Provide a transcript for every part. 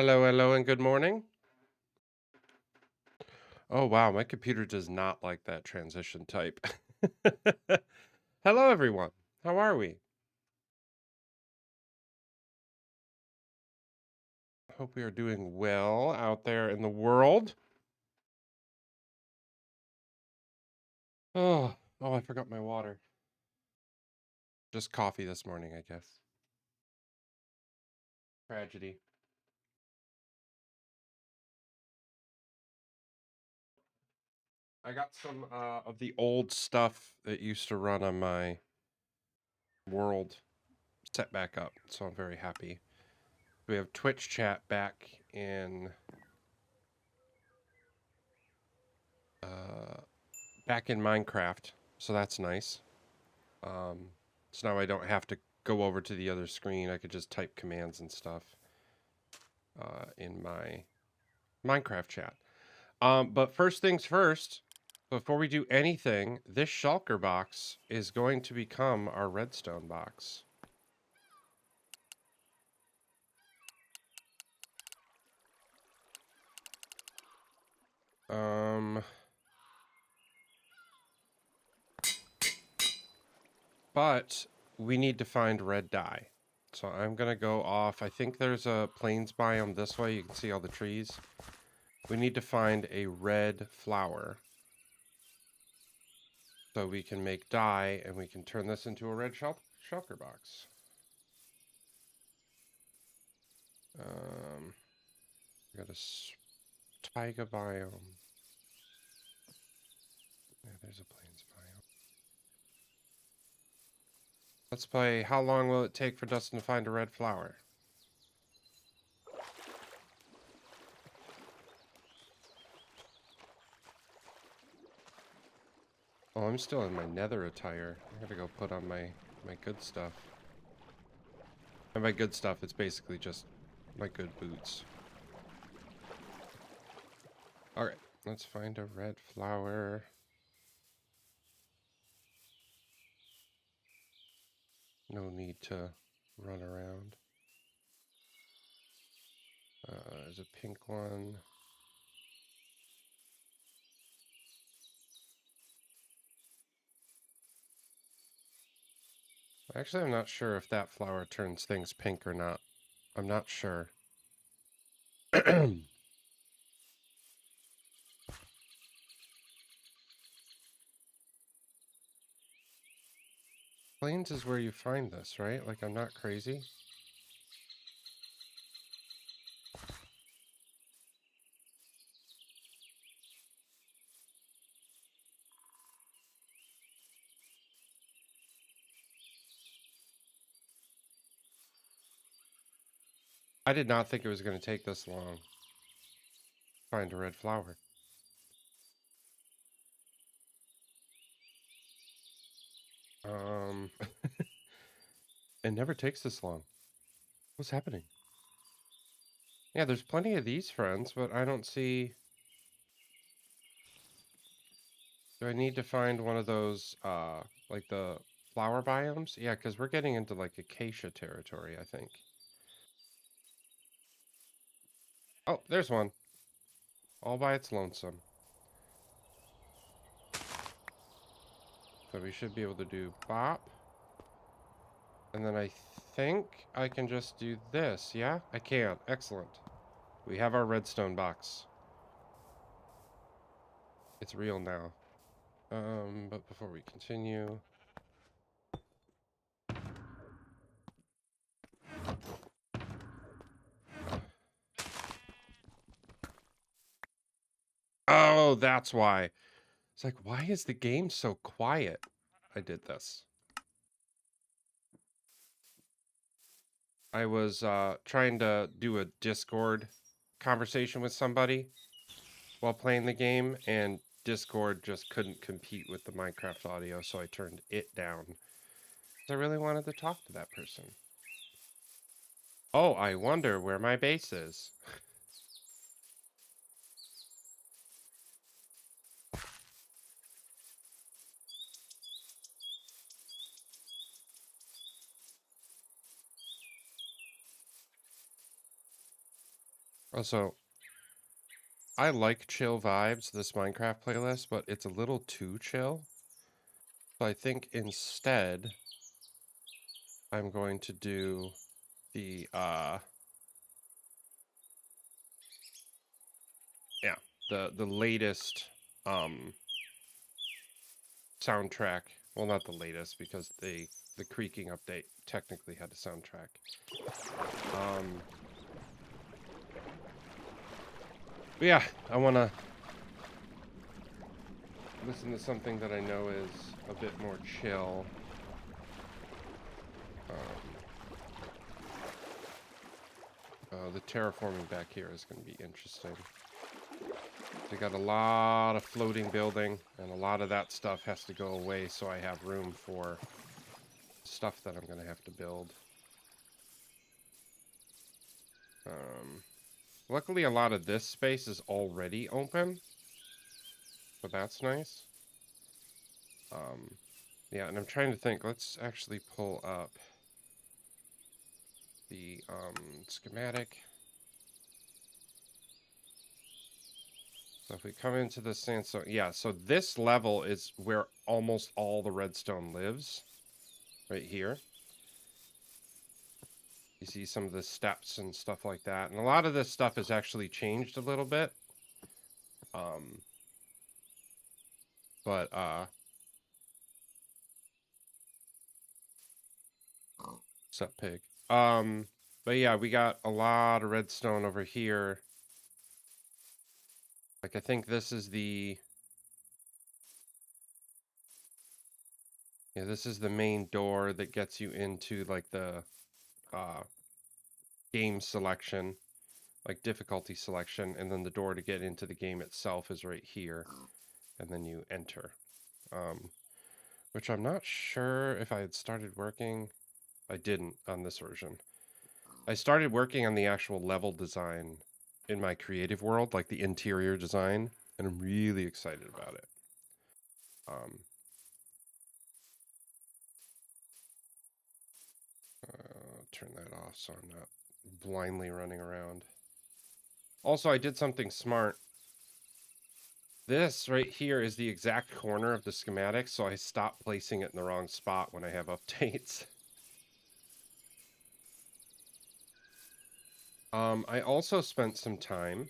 Hello, hello, and good morning. Oh, wow, my computer does not like that transition type. Hello, everyone. How are we? Hope we are doing well out there in the world. Oh, I forgot my water. Just coffee this morning, I guess. Tragedy. I got some of the old stuff that used to run on my world set back up, so I'm very happy. We have Twitch chat back in uh, Minecraft, so that's nice. Um, so now I don't have to go over to the other screen. I could just type commands and stuff in my Minecraft chat. But first things first, before we do anything, this shulker box is going to become our redstone box. But we need to find red dye. So I'm going to go off. I think there's a plains biome this way. You can see all the trees. We need to find a red flower. So we can make dye, and we can turn this into a red shulker box. We got a taiga biome. Yeah, there's a plains biome. Let's play How Long Will It Take for Dustin to Find a Red Flower? Oh, I'm still in my nether attire. I gotta go put on my good stuff. And by good stuff, it's basically just my good boots. Alright, let's find a red flower. No need to run around. There's a pink one. Actually, I'm not sure if that flower turns things pink or not. I'm not sure. Plains is where you find this, right? Like, I'm not crazy. I did not think it was going to take this long to find a red flower. It never takes this long. What's happening? Yeah, there's plenty of these friends, but I don't see... Do I need to find one of those, like the flower biomes? Yeah, because we're getting into, like, acacia territory, I think. Oh, there's one. All by its lonesome. So we should be able to do bop. And then I think I can just do this. Yeah, I can. Excellent. We have our redstone box. It's real now. But before we continue... Oh, that's why. It's like, why is the game so quiet? I did this. I was trying to do a Discord conversation with somebody while playing the game, and Discord just couldn't compete with the Minecraft audio, so I turned it down. I really wanted to talk to that person. Oh, I wonder where my base is. Also, I like chill vibes, this Minecraft playlist, but it's a little too chill. So I think instead, I'm going to do the, yeah, the latest, soundtrack. Well, not the latest, because the Creaking update technically had a soundtrack. But yeah, I want to listen to something that I know is a bit more chill. The terraforming back here is going to be interesting. They got a lot of floating building, and a lot of that stuff has to go away so I have room for stuff that I'm going to have to build. Luckily, a lot of this space is already open, so that's nice. Yeah, and I'm trying to think. Let's actually pull up the schematic. So if we come into the sandstone, yeah, so this level is where almost all the redstone lives, right here. You see some of the steps and stuff like that. And a lot of this stuff has actually changed a little bit. But, sup, pig? But yeah, we got a lot of redstone over here. Like, I think this is the... Yeah, this is the main door that gets you into, like, the, game selection. Like, difficulty selection. And then the door to get into the game itself is right here. And then you enter. Which I'm not sure if I had started working. I didn't on this version. I started working on the actual level design in my creative world, like the interior design, and I'm really excited about it. Turn that off so I'm not blindly running around. Also, I did something smart. This right here is the exact corner of the schematic, so I stopped placing it in the wrong spot when I have updates. I also spent some time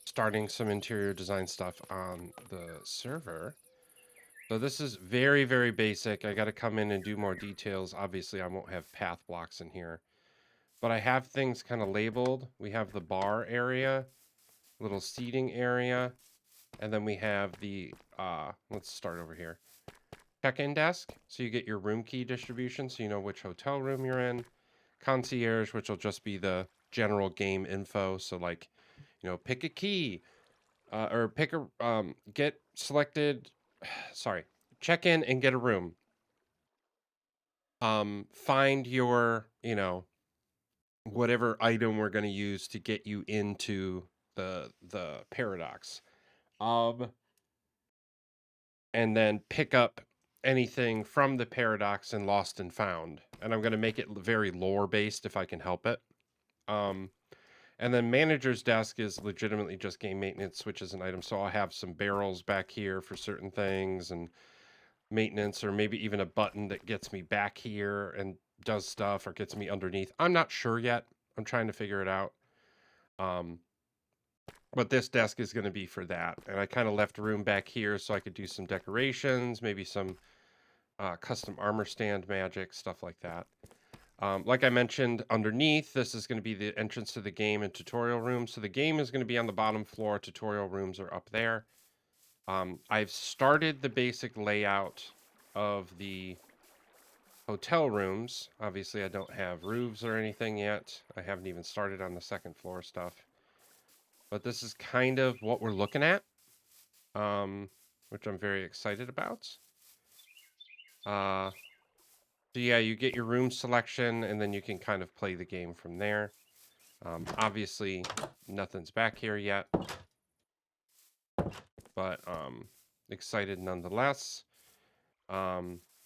starting some interior design stuff on the server. So this is very, very basic. I got to come in and do more details. Obviously, I won't have path blocks in here. But I have things kind of labeled. We have the bar area, little seating area, and then we have the, let's start over here. Check-in desk, so you get your room key distribution, so you know which hotel room you're in. Concierge, which will just be the general game info, so like, you know, pick a key, or pick a, get selected, sorry, check in and get a room. Find your, you know, whatever item we're going to use to get you into the paradox. And then pick up anything from the paradox and lost and found. And I'm going to make it very lore based if I can help it. And then manager's desk is legitimately just game maintenance, switches and items. So I'll have some barrels back here for certain things and maintenance, or maybe even a button that gets me back here and does stuff or gets me underneath. I'm not sure yet. I'm trying to figure it out. But this desk is going to be for that. And I kind of left room back here so I could do some decorations, maybe some custom armor stand magic, stuff like that. Like I mentioned, underneath, this is going to be the entrance to the game and tutorial room. So the game is going to be on the bottom floor. Tutorial rooms are up there. I've started the basic layout of the hotel rooms. Obviously, I don't have roofs or anything yet. I haven't even started on the second floor stuff. But this is kind of what we're looking at, which I'm very excited about. So yeah, you get your room selection, and then you can kind of play the game from there. Obviously, nothing's back here yet, but excited nonetheless.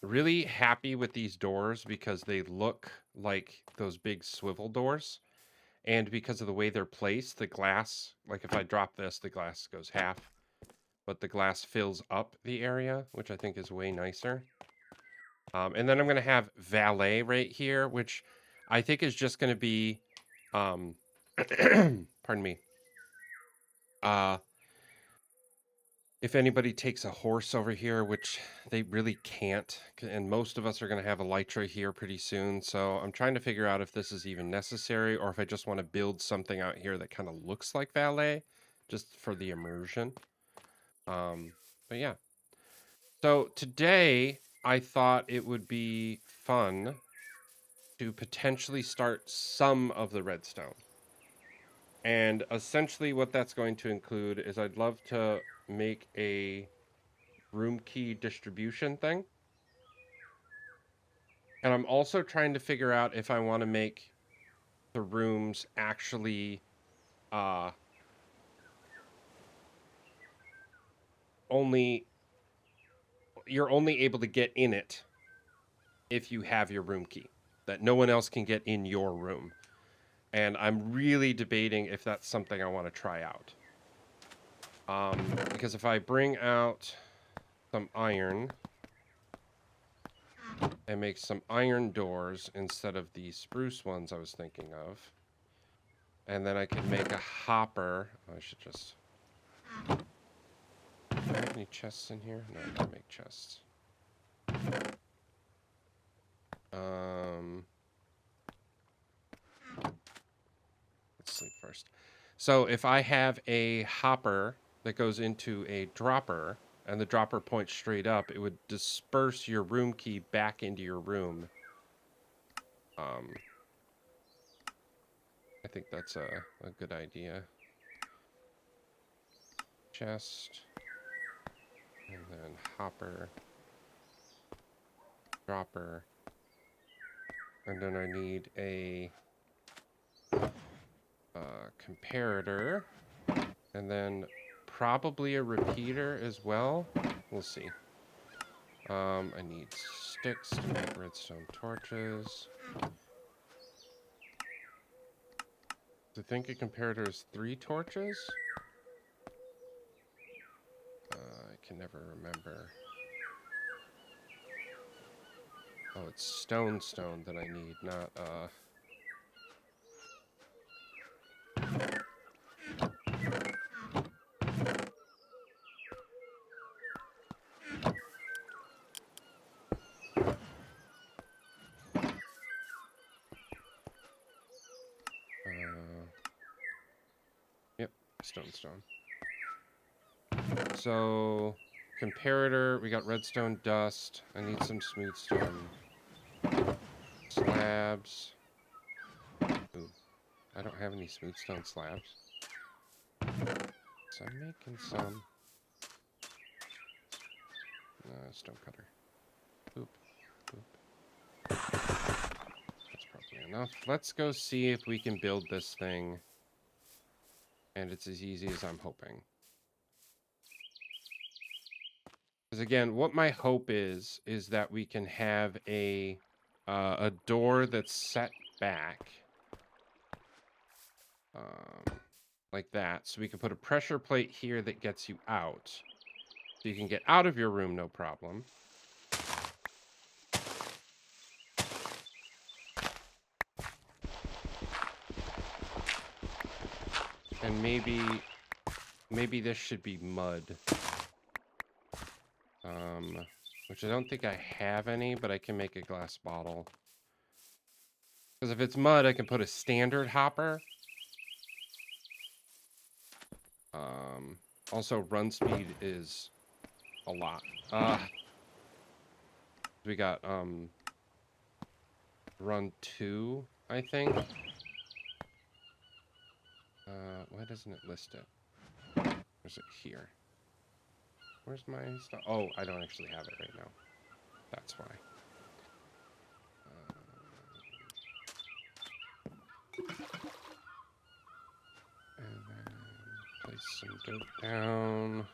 Really happy with these doors because they look like those big swivel doors. And because of the way they're placed, the glass, like if I drop this, the glass goes half, but the glass fills up the area, which I think is way nicer. And then I'm going to have valet right here, which I think is just going to be, pardon me, if anybody takes a horse over here, which they really can't, and most of us are going to have elytra here pretty soon, so I'm trying to figure out if this is even necessary, or if I just want to build something out here that kind of looks like valet, just for the immersion. But yeah. So today, I thought it would be fun to potentially start some of the redstone. And essentially what that's going to include is I'd love to make a room key distribution thing. And I'm also trying to figure out if I want to make the rooms actually you're only able to get in it if you have your room key, that no one else can get in your room. And I'm really debating if that's something I want to try out. Because if I bring out some iron and make some iron doors instead of the spruce ones I was thinking of, and then I can make a hopper. I should just... Do I have any chests in here? No, I don't make chests. Let's sleep first. So if I have a hopper that goes into a dropper, and the dropper points straight up, it would disperse your room key back into your room. I think that's a good idea. Chest. And then hopper. Dropper. And then I need a comparator. And then probably a repeater as well. We'll see. I need sticks to make redstone torches. I think a comparator is 3 torches? I can never remember. Oh, it's stone that I need, not, Yep, stone. So, comparator, we got redstone dust. I need some smooth stone slabs. Ooh, I don't have any smooth stone slabs. So I'm making some. Stone cutter. Boop. That's probably enough. Let's go see if we can build this thing. And it's as easy as I'm hoping. Because again, what my hope is that we can have a door that's set back. Like that. So we can put a pressure plate here that gets you out. So you can get out of your room, no problem. And maybe this should be mud. Which I don't think I have any, but I can make a glass bottle. Because if it's mud, I can put a standard hopper. Also, run speed is a lot. We got, run 2, I think. Why doesn't it list it? Where's it here? Where's my stuff? Oh, I don't actually have it right now. That's why. And then place some dirt down.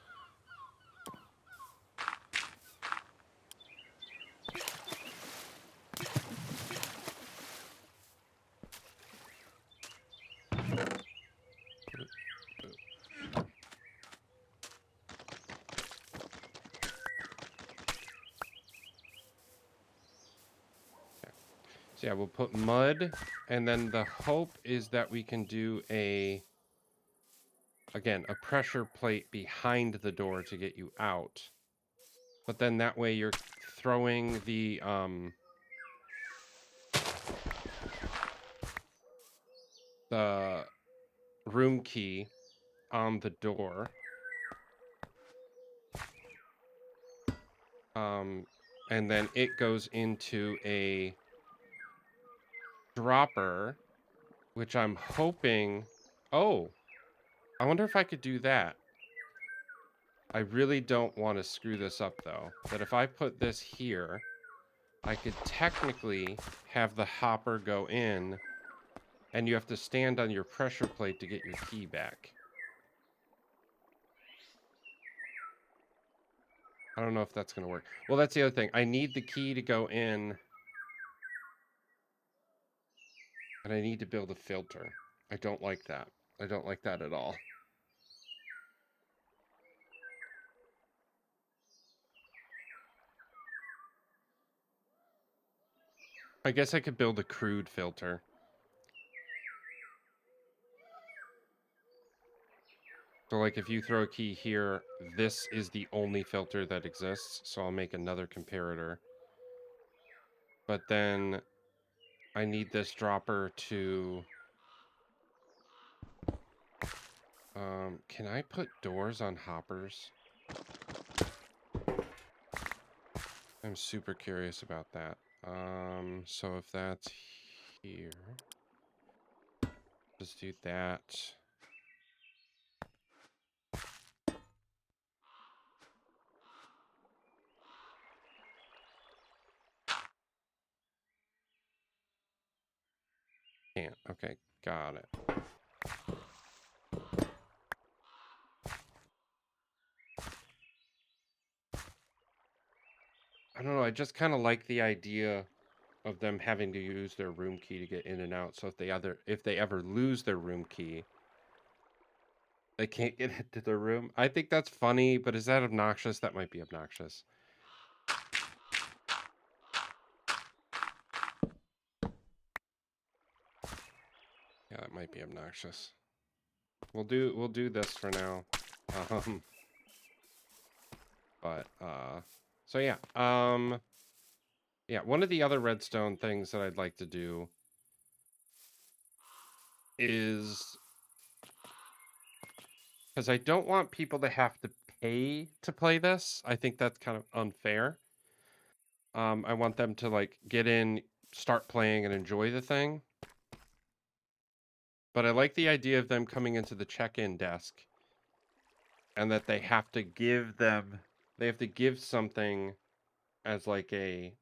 So yeah, we'll put mud, and then the hope is that we can do again, a pressure plate behind the door to get you out. But then that way you're throwing the room key on the door. And then it goes into a dropper, which I'm hoping... Oh, I wonder if I could do that. I really don't want to screw this up, though. That if I put this here, I could technically have the hopper go in, and you have to stand on your pressure plate to get your key back. I don't know if that's going to work. Well, that's the other thing. I need the key to go in, and I need to build a filter. I don't like that. I don't like that at all. I guess I could build a crude filter. So, like, if you throw a key here, this is the only filter that exists, so I'll make another comparator. But then I need this dropper to... can I put doors on hoppers? I'm super curious about that. So if that's here, just do that. Can't. Okay, got it. I don't know, I just kind of like the idea of them having to use their room key to get in and out. So if they ever lose their room key, they can't get into their room. I think that's funny, but is that obnoxious? That might be obnoxious. Yeah, that might be obnoxious. We'll do this for now. So yeah. Yeah, one of the other redstone things that I'd like to do is, because I don't want people to have to pay to play this. I think that's kind of unfair. I want them to, like, get in, start playing, and enjoy the thing. But I like the idea of them coming into the check-in desk and that they have to give something as, like,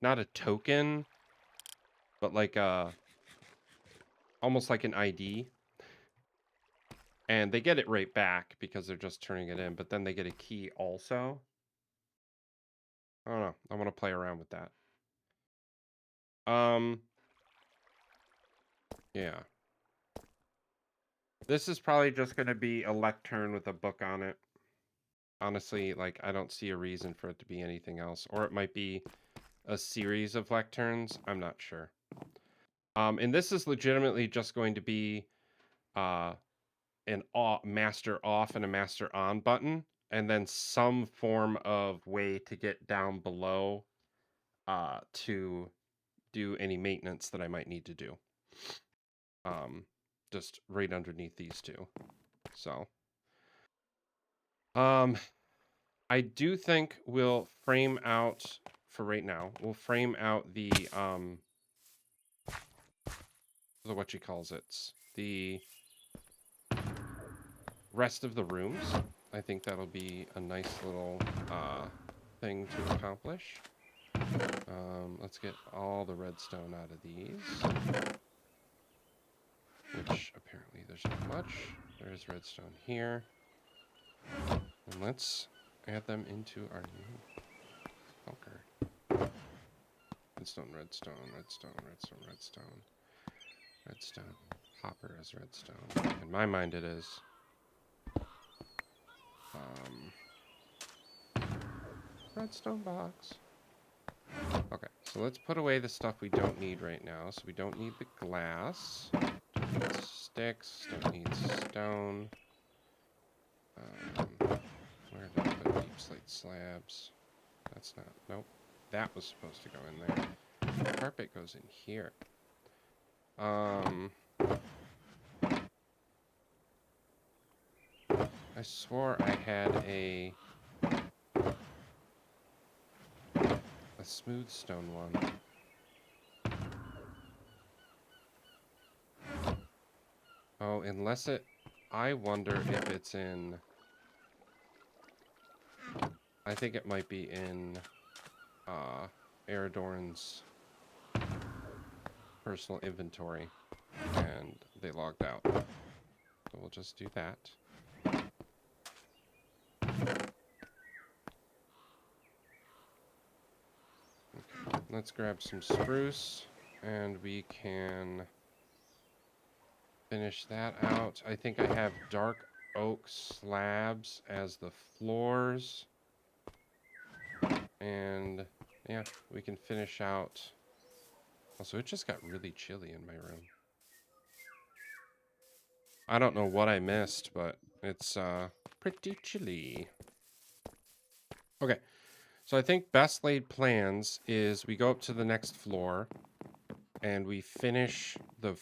not a token, but like almost like an ID. And they get it right back because they're just turning it in, but then they get a key also. I don't know. I want to play around with that. Yeah. This is probably just going to be a lectern with a book on it. Honestly, like, I don't see a reason for it to be anything else. Or it might be a series of lecterns. I'm not sure. And this is legitimately just going to be an master off and a master on button, and then some form of way to get down below to do any maintenance that I might need to do. Just right underneath these two. So, I do think we'll frame out, for right now, we'll frame out the what she calls it, the rest of the rooms. I think that'll be a nice little thing to accomplish. Let's get all the redstone out of these, which apparently there's not much. There is redstone here. And let's add them into our new bunker. Redstone, redstone, redstone, redstone, redstone, redstone. Hopper is redstone. In my mind it is. Redstone box. Okay, So let's put away the stuff we don't need right now. So we don't need the glass. Don't need sticks. Don't need stone. Where did I put deep slate slabs? That's not... Nope. That was supposed to go in there. The carpet goes in here. I swore I had a smooth stone one. Oh, unless it... I wonder if it's in... I think it might be in Eridorn's personal inventory. And they logged out. So we'll just do that. Okay, let's grab some spruce. And we can finish that out. I think I have dark oak slabs as the floors. And yeah, we can finish out. Also, it just got really chilly in my room. I don't know what I missed, but it's pretty chilly. Okay, so I think best laid plans is we go up to the next floor and we finish the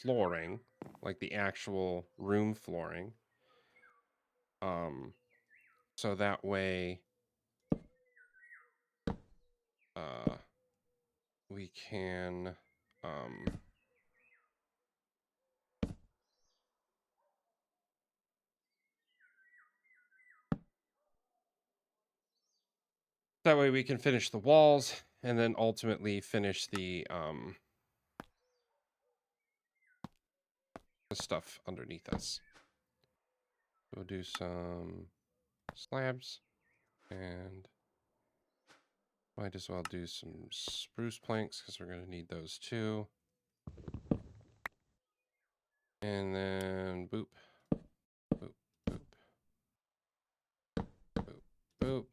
flooring, like the actual room flooring. So that way we can finish the walls and then ultimately finish the stuff underneath us. We'll do some slabs and might as well do some spruce planks because we're going to need those too. And then boop, boop, boop, boop, boop.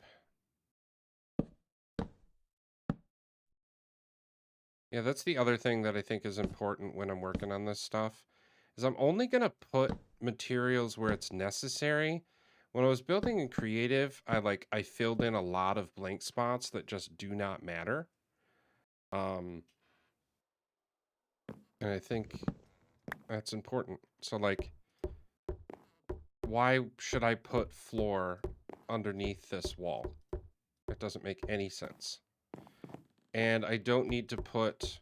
Yeah, that's the other thing that I think is important when I'm working on this stuff, is I'm only going to put materials where it's necessary. When I was building in creative, I filled in a lot of blank spots that just do not matter. And I think that's important. So like, why should I put floor underneath this wall? It doesn't make any sense. And I don't need to put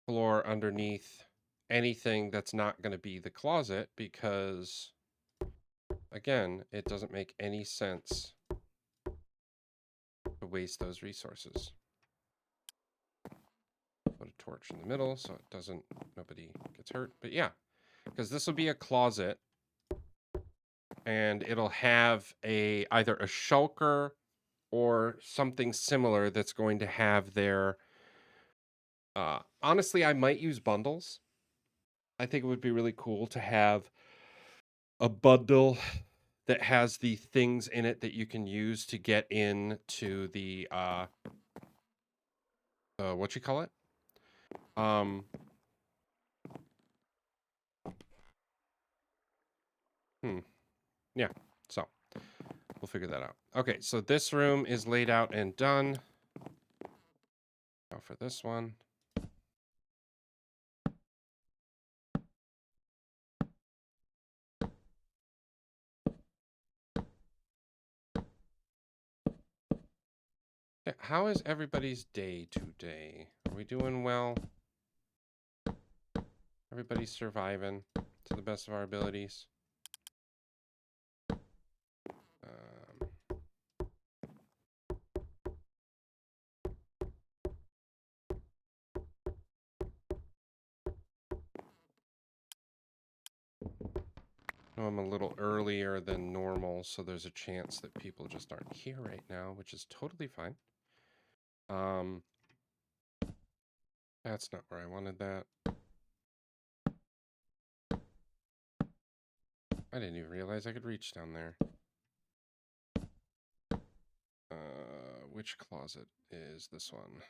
floor underneath anything that's not going to be the closet because, again, it doesn't make any sense to waste those resources. Put a torch in the middle so it doesn't, nobody gets hurt. But yeah, because this will be a closet and it'll have either a shulker or something similar that's going to have their... honestly, I might use bundles. I think it would be really cool to have a bundle that has the things in it that you can use to get into the what you call it? Yeah, so we'll figure that out. Okay, so this room is laid out and done. Now for this one. Yeah, how is everybody's day today? Are we doing well? Everybody's surviving to the best of our abilities. I'm a little earlier than normal, so there's a chance that people just aren't here right now, which is totally fine. That's not where I wanted that. I didn't even realize I could reach down there. which closet is this one?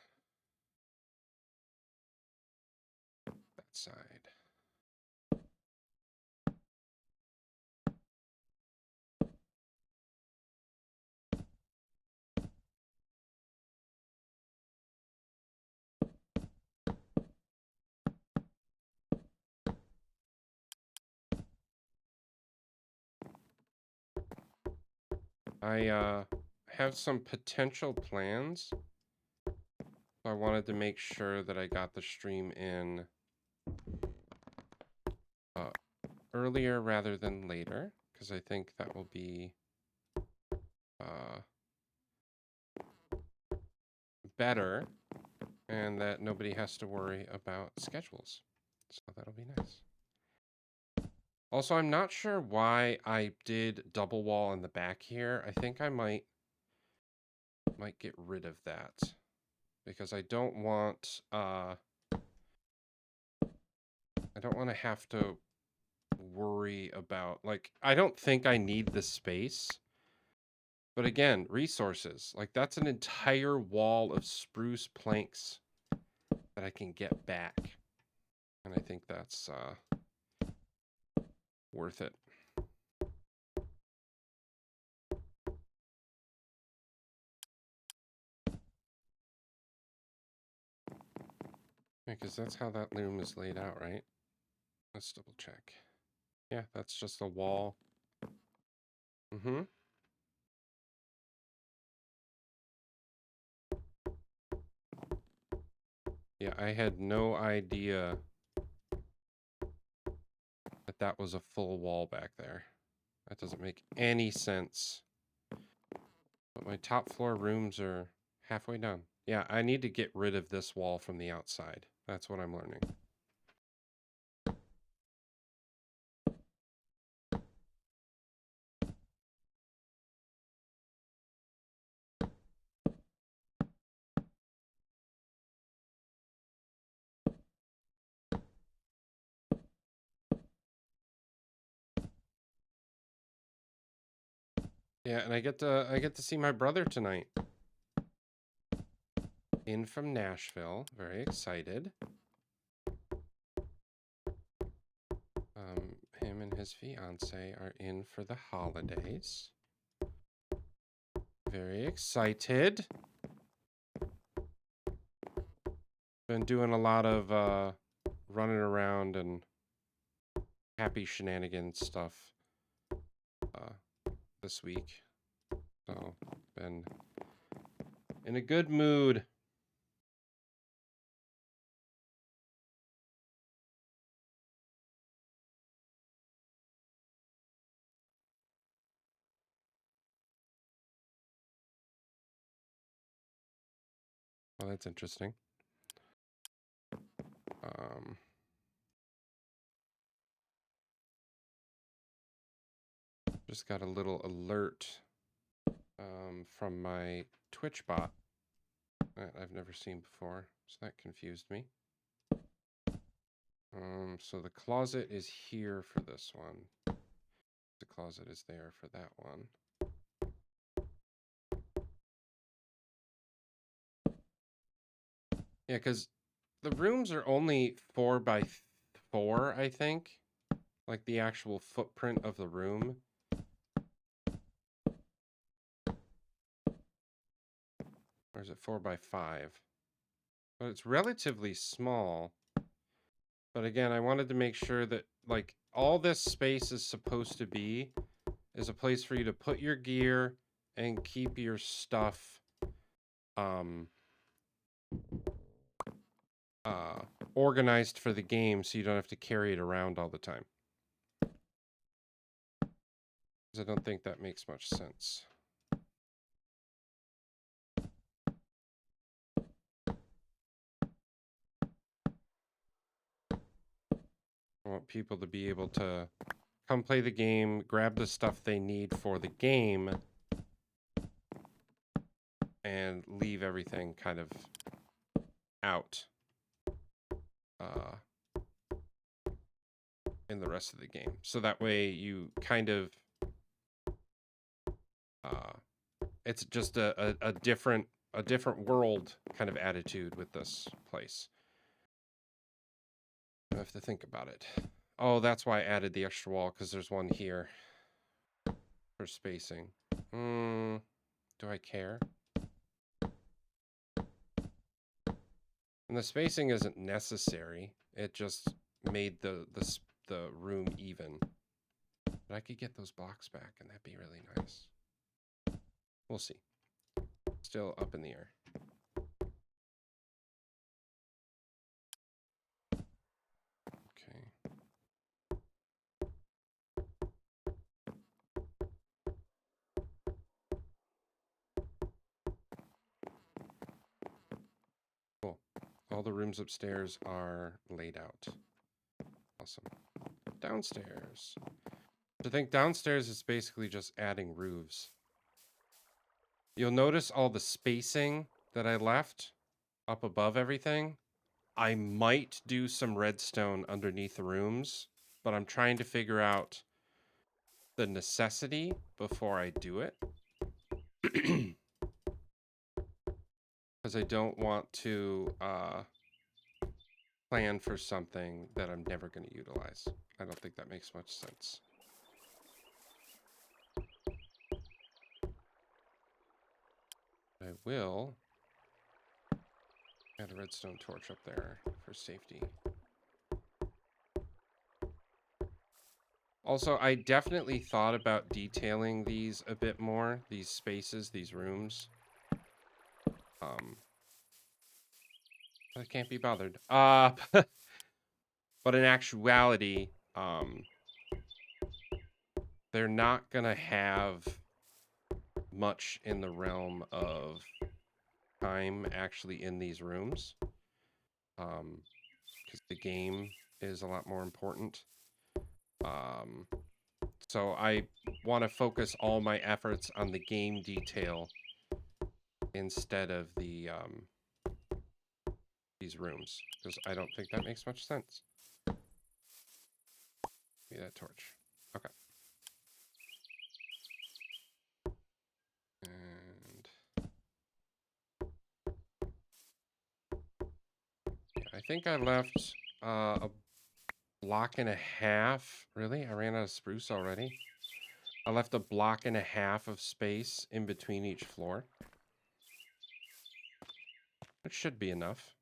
That side. I have some potential plans. I wanted to make sure that I got the stream in earlier rather than later, because I think that will be better, and that nobody has to worry about schedules. So that'll be nice. Also, I'm not sure why I did double wall in the back here. I think I might get rid of that, because I don't want to have to worry about, like, I don't think I need the space. But again, resources. Like, that's an entire wall of spruce planks that I can get back. And I think that's worth it. Because that's how that loom is laid out, right? Let's double check. Yeah, that's just a wall. Mm-hmm. Yeah, I had no idea that that was a full wall back there. That doesn't make any sense. But my top floor rooms are halfway done. Yeah, I need to get rid of this wall from the outside. That's what I'm learning. Yeah, and I get to see my brother tonight. In from Nashville. Very excited. Him and his fiance are in for the holidays. Very excited. Been doing a lot of running around and happy shenanigans stuff this week. So, been in a good mood. Well, that's interesting. Just got a little alert from my Twitch bot that I've never seen before, so that confused me. So the closet is here for this one. The closet is there for that one. Yeah, because the rooms are only 4 by 4, I think. Like the actual footprint of the room. Or is it 4 by 5? But it's relatively small. But again, I wanted to make sure that, like, all this space is supposed to be is a place for you to put your gear and keep your stuff organized for the game, so you don't have to carry it around all the time. Because I don't think that makes much sense. I want people to be able to come play the game, grab the stuff they need for the game, and leave everything kind of out in the rest of the game. So that way you kind of it's just a different a different world kind of attitude with this place. I have to think about it. Oh, that's why I added the extra wall, because there's one here for spacing. Do I care? And the spacing isn't necessary. It just made the room even. But I could get those blocks back, and that'd be really nice. We'll see. Still up in the air. Okay. Cool. All the rooms upstairs are laid out. Awesome. Downstairs. I think downstairs is basically just adding roofs. You'll notice all the spacing that I left up above everything. I might do some redstone underneath the rooms, but I'm trying to figure out the necessity before I do it. Because I don't want to plan for something that I'm never going to utilize. I don't think that makes much sense. I will add a redstone torch up there for safety. Also, I definitely thought about detailing these a bit more, these spaces, these rooms. I can't be bothered. But in actuality, they're not gonna have much in the realm of time actually in these rooms. Because the game is a lot more important. So I want to focus all my efforts on the game detail instead of the these rooms, because I don't think that makes much sense. Give me that torch. Okay. And yeah, I think I left a block and a half. Really? I ran out of spruce already. I left a block and a half of space in between each floor. It should be enough.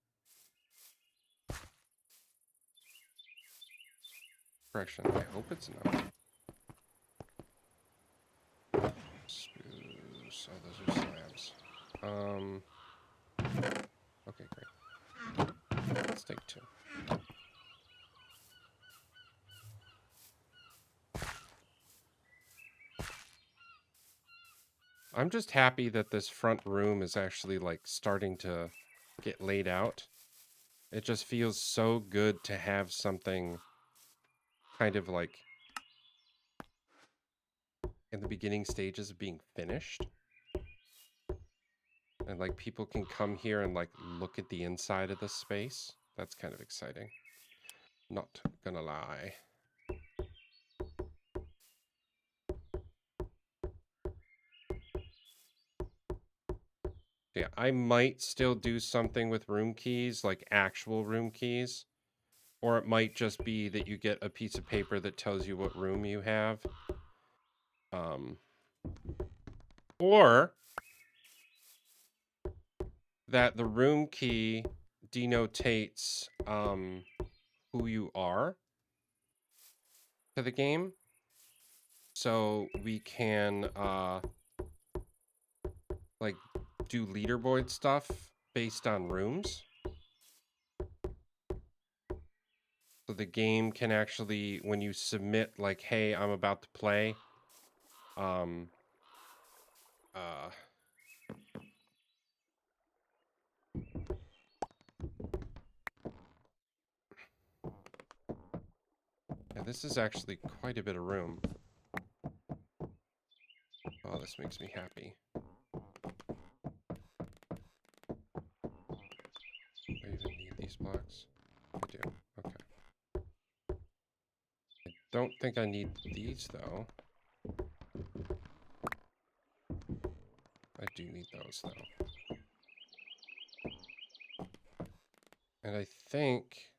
Correction, I hope it's enough. Spruce. Oh, those are slabs. Okay, great. Let's take 2. I'm just happy that this front room is actually like starting to get laid out. It just feels so good to have something kind of like in the beginning stages of being finished. And like people can come here and like look at the inside of the space. That's kind of exciting. Not gonna lie. Yeah, I might still do something with room keys, like actual room keys. Or it might just be that you get a piece of paper that tells you what room you have. Or that the room key denotates who you are to the game. So we can like do leaderboard stuff based on rooms. So the game can actually, when you submit like, hey, I'm about to play, yeah, this is actually quite a bit of room. Oh, this makes me happy. Do I even need these blocks? I do. Okay. I don't think I need these, though. I do need those, though. And I think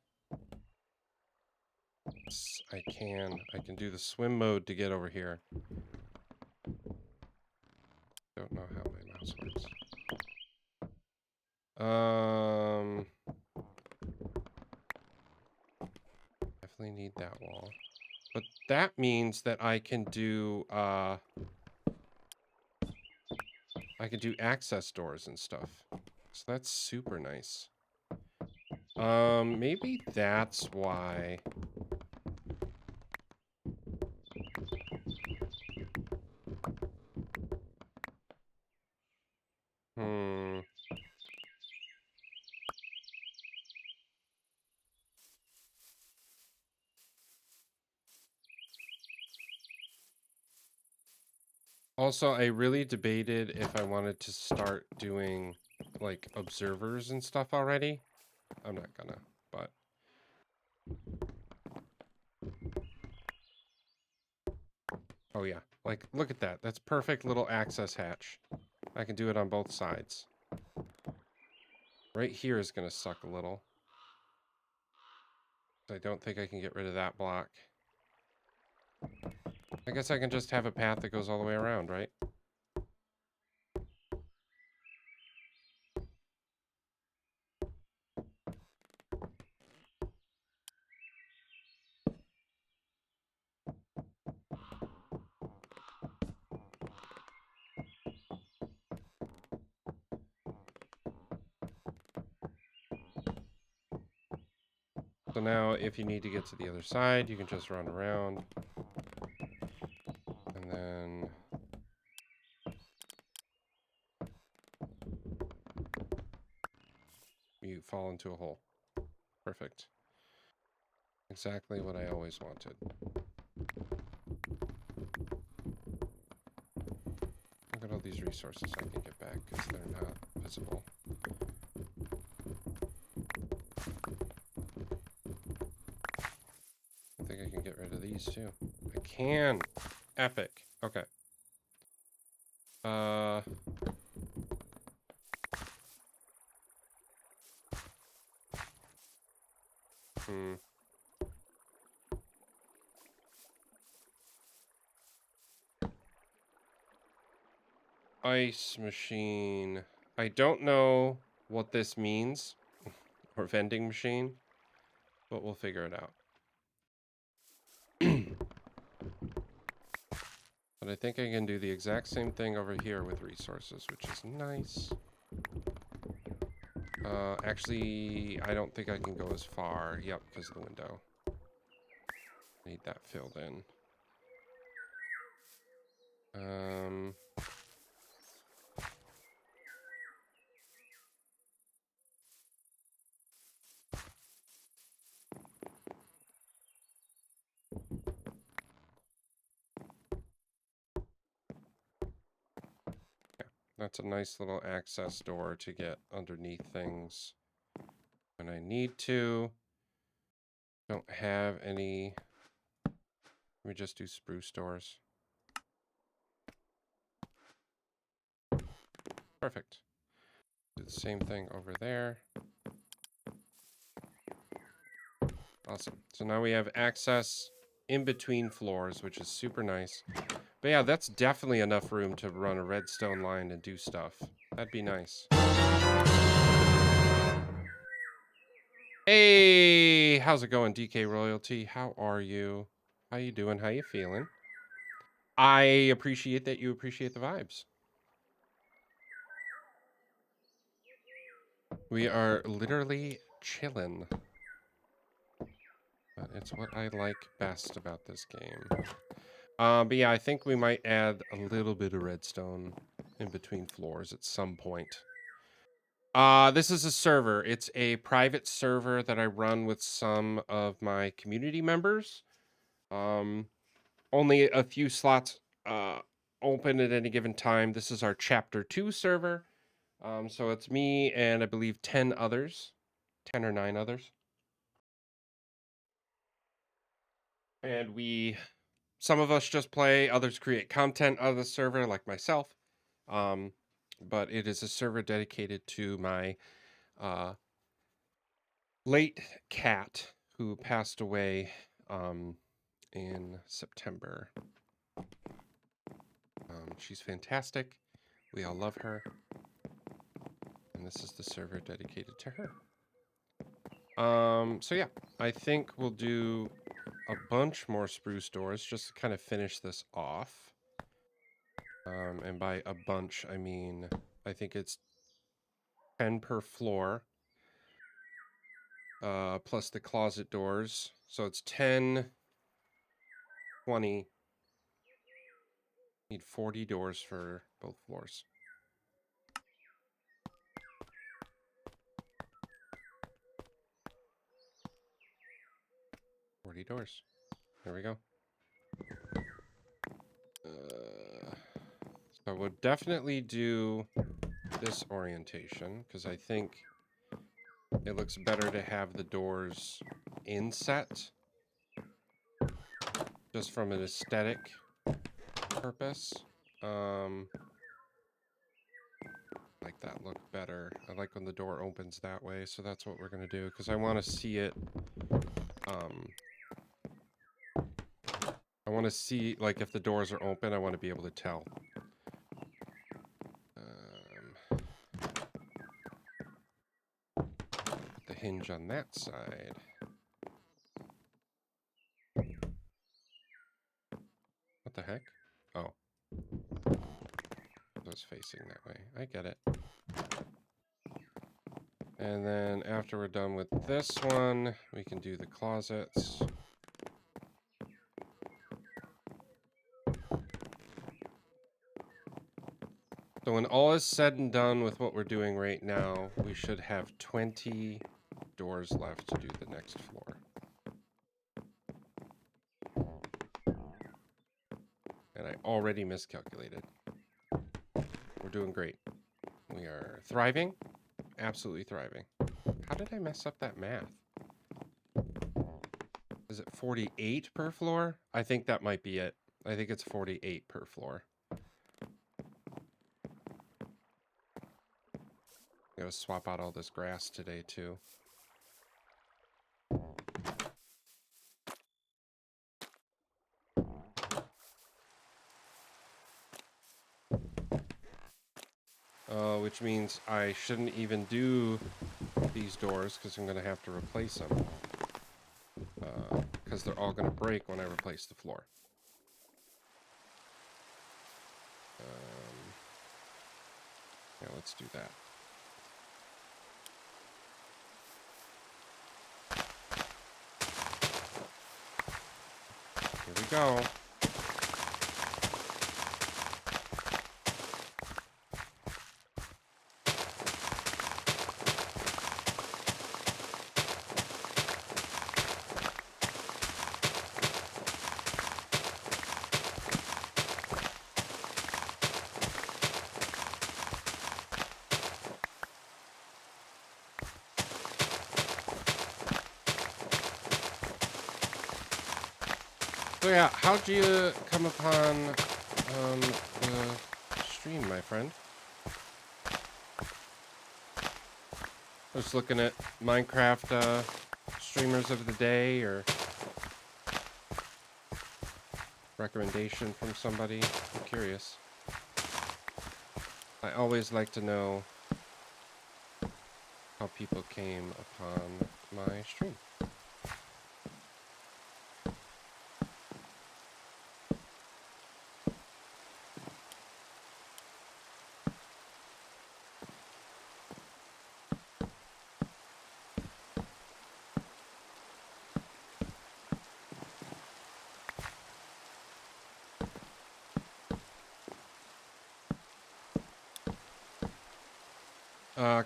I can do the swim mode to get over here. Don't know how my mouse works. Definitely need that wall. But that means that I can do access doors and stuff. So that's super nice. Maybe that's why. Also, I really debated if I wanted to start doing like observers and stuff already. I'm not gonna, but oh yeah, like look at that. That's perfect little access hatch. I can do it on both sides. Right here is gonna suck a little. I don't think I can get rid of that block. I guess I can just have a path that goes all the way around, right? So now if you need to get to the other side, you can just run around. And then you fall into a hole. Perfect. Exactly what I always wanted. Look at all these resources I can get back because they're not visible. I think I can get rid of these too. I can! Epic. Okay. Ice machine. I don't know what this means. Or vending machine. But we'll figure it out. But I think I can do the exact same thing over here with resources, which is nice. Actually, I don't think I can go as far. Yep, because of the window. Need that filled in. That's a nice little access door to get underneath things when I need to. Don't have any. Let me just do spruce doors. Perfect. Do the same thing over there. Awesome. So now we have access in between floors, which is super nice. But yeah, that's definitely enough room to run a redstone line and do stuff. That'd be nice. Hey, how's it going, DK Royalty? How are you? How you doing? How you feeling? I appreciate that you appreciate the vibes. We are literally chilling. But it's what I like best about this game. But yeah, I think we might add a little bit of redstone in between floors at some point. This is a server. It's a private server that I run with some of my community members. Only a few slots open at any given time. This is our Chapter 2 server. So it's me and I believe 10 others. 10 or 9 others. And some of us just play, others create content out of the server, like myself. But it is a server dedicated to my late cat who passed away in September. She's fantastic. We all love her. And this is the server dedicated to her. So yeah, I think we'll do a bunch more spruce doors just to kind of finish this off. And by a bunch, I mean, I think it's 10 per floor. Plus the closet doors. So it's 10, 20. Need 40 doors for both floors. Doors. There we go. So we'll definitely do this orientation because I think it looks better to have the doors inset just from an aesthetic purpose. Like that look better. I like when the door opens that way, so that's what we're gonna do because I want to see it. I want to see, like, if the doors are open, I want to be able to tell. The hinge on that side. What the heck? Oh. It was facing that way. I get it. And then after we're done with this one, we can do the closets. So when all is said and done with what we're doing right now, we should have 20 doors left to do the next floor. And I already miscalculated. We're doing great. We are thriving. Absolutely thriving. How did I mess up that math? Is it 48 per floor? I think that might be it. I think it's 48 per floor. Gotta swap out all this grass today, too. Which means I shouldn't even do these doors because I'm going to have to replace them. Because they're all going to break when I replace the floor. Yeah, let's do that. Here we go. So yeah, how'd you come upon the stream, my friend? I was looking at Minecraft streamers of the day or recommendation from somebody. I'm curious. I always like to know how people came upon my stream.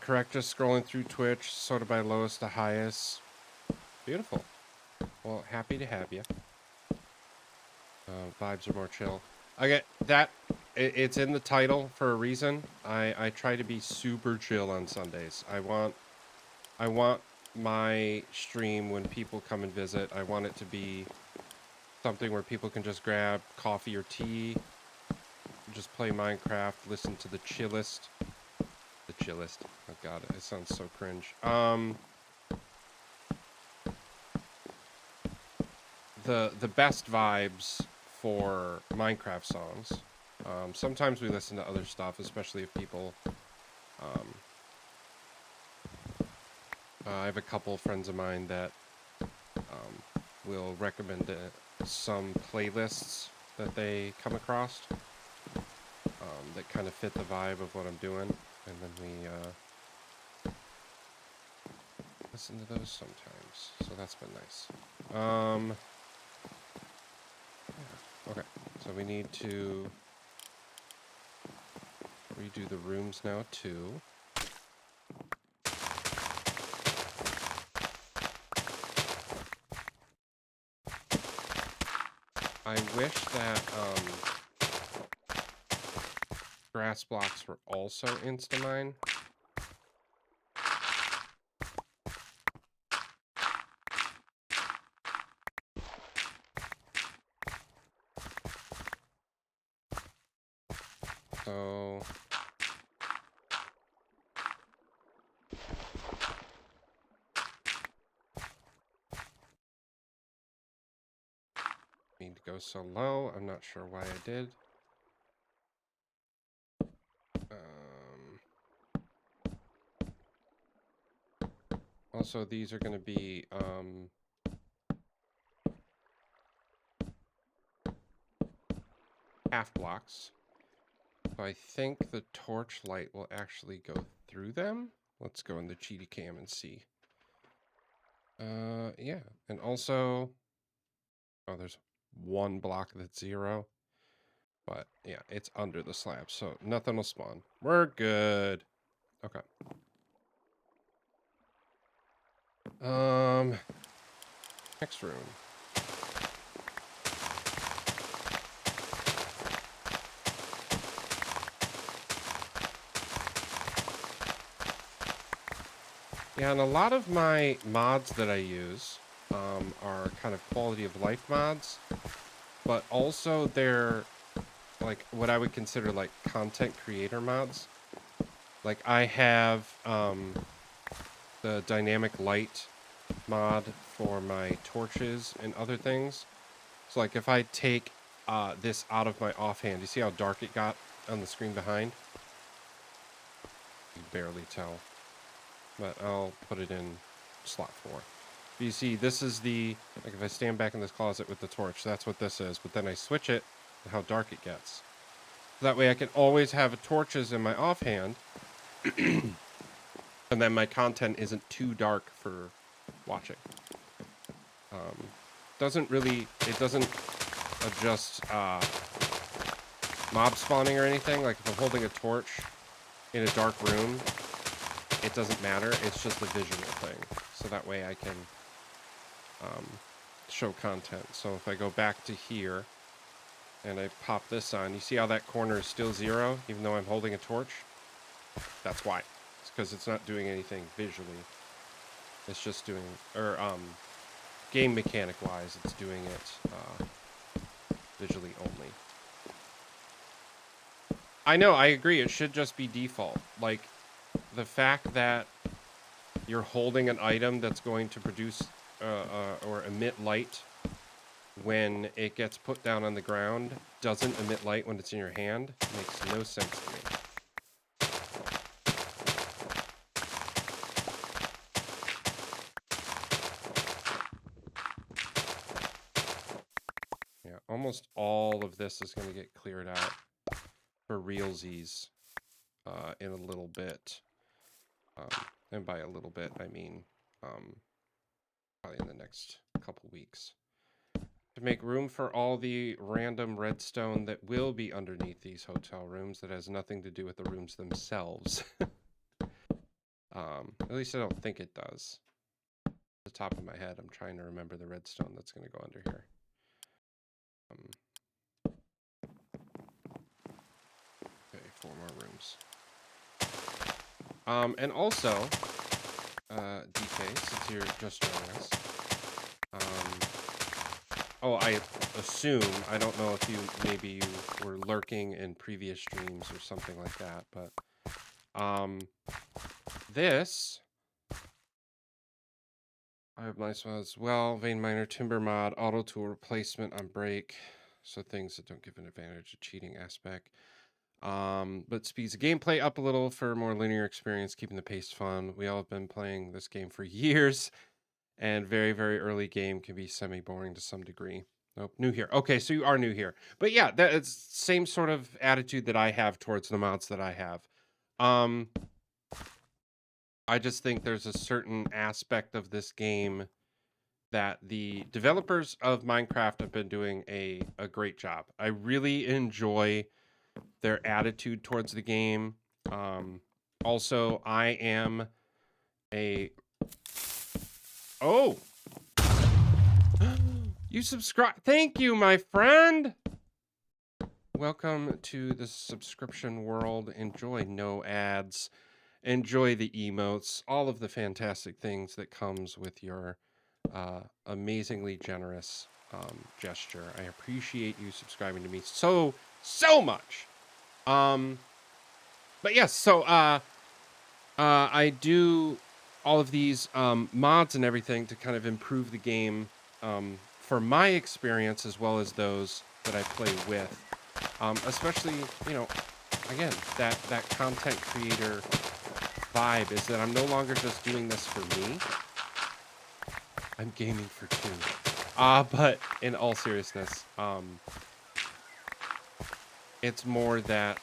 Correct, just scrolling through Twitch, sorted by lowest to highest. Beautiful. Well, happy to have you. Vibes are more chill. I get that. It's in the title for a reason. I try to be super chill on Sundays. I want my stream when people come and visit. I want it to be something where people can just grab coffee or tea, just play Minecraft, listen to the chillest. The chillest. Oh god, it sounds so cringe. the best vibes for Minecraft songs. Sometimes we listen to other stuff, especially if people. I have a couple friends of mine that will recommend some playlists that they come across that kind of fit the vibe of what I'm doing, and then we listen to those sometimes. So that's been nice. Yeah. Okay, so we need to redo the rooms now too. I wish that grass blocks were also insta-mine. So need to go so low. I'm not sure why I did. Also, these are going to be half blocks. So I think the torch light will actually go through them. Let's go in the cheetah cam and see. Yeah, and also, oh, there's one block that's 0. But yeah, it's under the slab, so nothing will spawn. We're good. Okay. Next room. Yeah, and a lot of my mods that I use are kind of quality of life mods, but also they're like what I would consider like content creator mods. Like I have the dynamic light mod for my torches and other things. So like if I take this out of my offhand, you see how dark it got on the screen behind? You can barely tell. But I'll put it in slot 4. But you see, this is the, like if I stand back in this closet with the torch, that's what this is. But then I switch it and how dark it gets. So that way I can always have torches in my offhand. And then my content isn't too dark for watching. It doesn't adjust mob spawning or anything. Like if I'm holding a torch in a dark room, it doesn't matter. It's just a visual thing. So that way I can show content. So if I go back to here and I pop this on, you see how that corner is still 0 even though I'm holding a torch? That's why. It's because it's not doing anything visually. It's just doing, or game mechanic wise, it's doing it visually only. I know, I agree, it should just be default. Like, the fact that you're holding an item that's going to produce or emit light when it gets put down on the ground doesn't emit light when it's in your hand makes no sense to me. Yeah, almost all of this is going to get cleared out for realsies in a little bit. And by a little bit, I mean probably in the next couple weeks. To make room for all the random redstone that will be underneath these hotel rooms that has nothing to do with the rooms themselves. At least I don't think it does. At the top of my head, I'm trying to remember the redstone that's going to go under here. Okay, 4 more rooms. And also, DK, since you're just joining us, oh, I assume, I don't know if maybe you were lurking in previous streams or something like that, but, this, I have nice ones as well. Vein miner, timber mod, auto tool replacement on break. So things that don't give an advantage, a cheating aspect. But speeds the gameplay up a little for a more linear experience, keeping the pace fun. We all have been playing this game for years, and very, very early game can be semi-boring to some degree. Nope, new here. Okay, so you are new here. But yeah, that's same sort of attitude that I have towards the mods that I have. I just think there's a certain aspect of this game that the developers of Minecraft have been doing a great job. I really enjoy their attitude towards the game. Also, I am a... Oh! You subscribe. Thank you, my friend. Welcome to the subscription world. Enjoy no ads. Enjoy the emotes. All of the fantastic things that comes with your amazingly generous gesture. I appreciate you subscribing to me so much. But yes, so I do all of these mods and everything to kind of improve the game for my experience as well as those that I play with. Especially, you know, again, that content creator vibe is that I'm no longer just doing this for me. I'm gaming for two. But in all seriousness, it's more that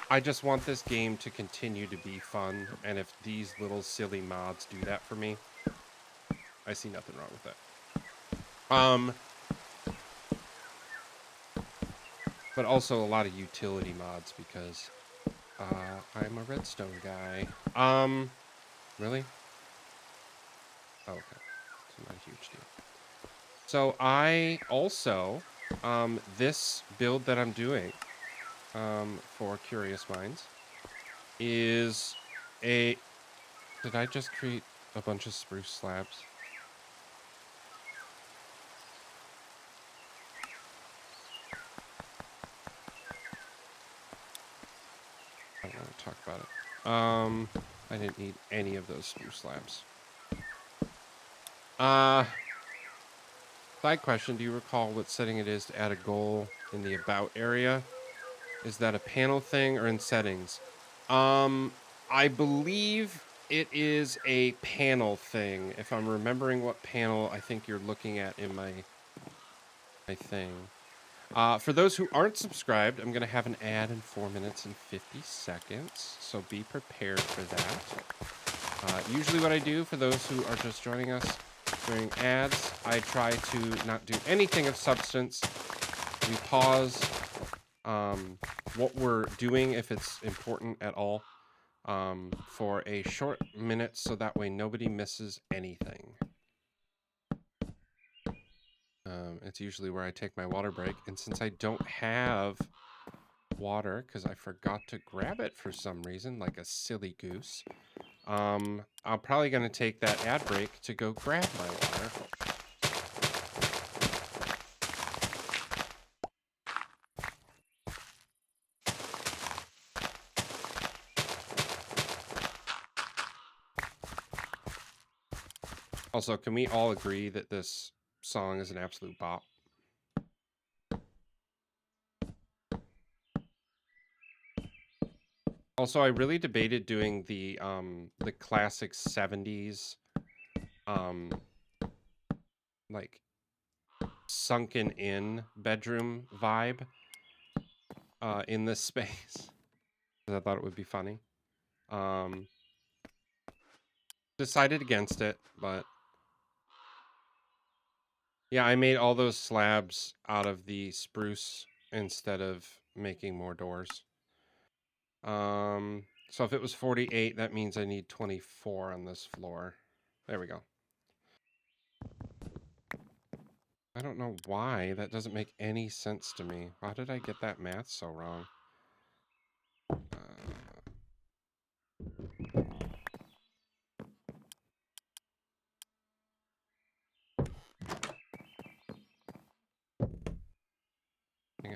I just want this game to continue to be fun, and if these little silly mods do that for me, I see nothing wrong with that. But also a lot of utility mods because I'm a redstone guy. Really? Oh, okay. It's not a huge deal. So I also, this build that I'm doing for Curious Minds is a... Did I just create a bunch of spruce slabs? I don't want to talk about it. I didn't need any of those spruce slabs. Side question, do you recall what setting it is to add a goal in the about area? Is that a panel thing or in settings? I believe it is a panel thing. If I'm remembering what panel I think you're looking at in my thing. For those who aren't subscribed, I'm going to have an ad in 4 minutes and 50 seconds. So be prepared for that. Usually what I do for those who are just joining us during ads, I try to not do anything of substance. We pause what we're doing if it's important at all for a short minute so that way nobody misses anything. It's usually where I take my water break, and since I don't have water because I forgot to grab it for some reason like a silly goose, I'm probably going to take that ad break to go grab my water. Also, can we all agree that this song is an absolute bop? Also, I really debated doing the classic 70s like sunken in bedroom vibe in this space. I thought it would be funny. Decided against it, but yeah, I made all those slabs out of the spruce instead of making more doors. So if it was 48, that means I need 24 on this floor. There we go. I don't know why. That doesn't make any sense to me. How did I get that math so wrong?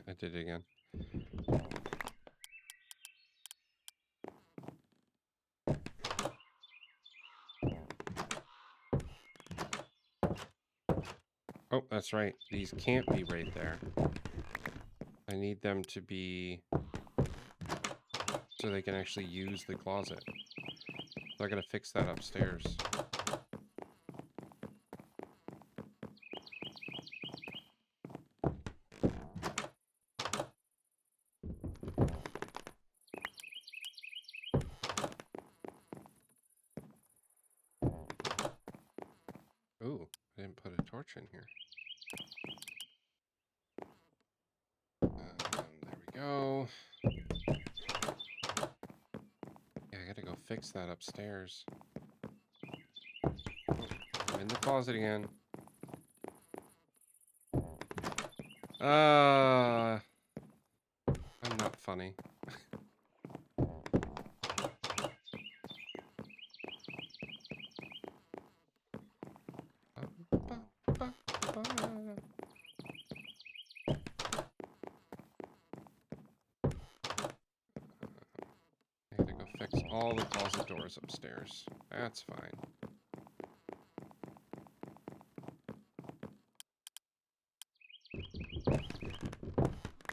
I did it again. Oh, that's right. These can't be right there. I need them to be so they can actually use the closet. So I gotta fix that upstairs. Ooh, I didn't put a torch in here. There we go. Yeah, I gotta go fix that upstairs. Oh, I'm in the closet again. I'm not funny. I gotta go fix all the closet doors upstairs. That's fine.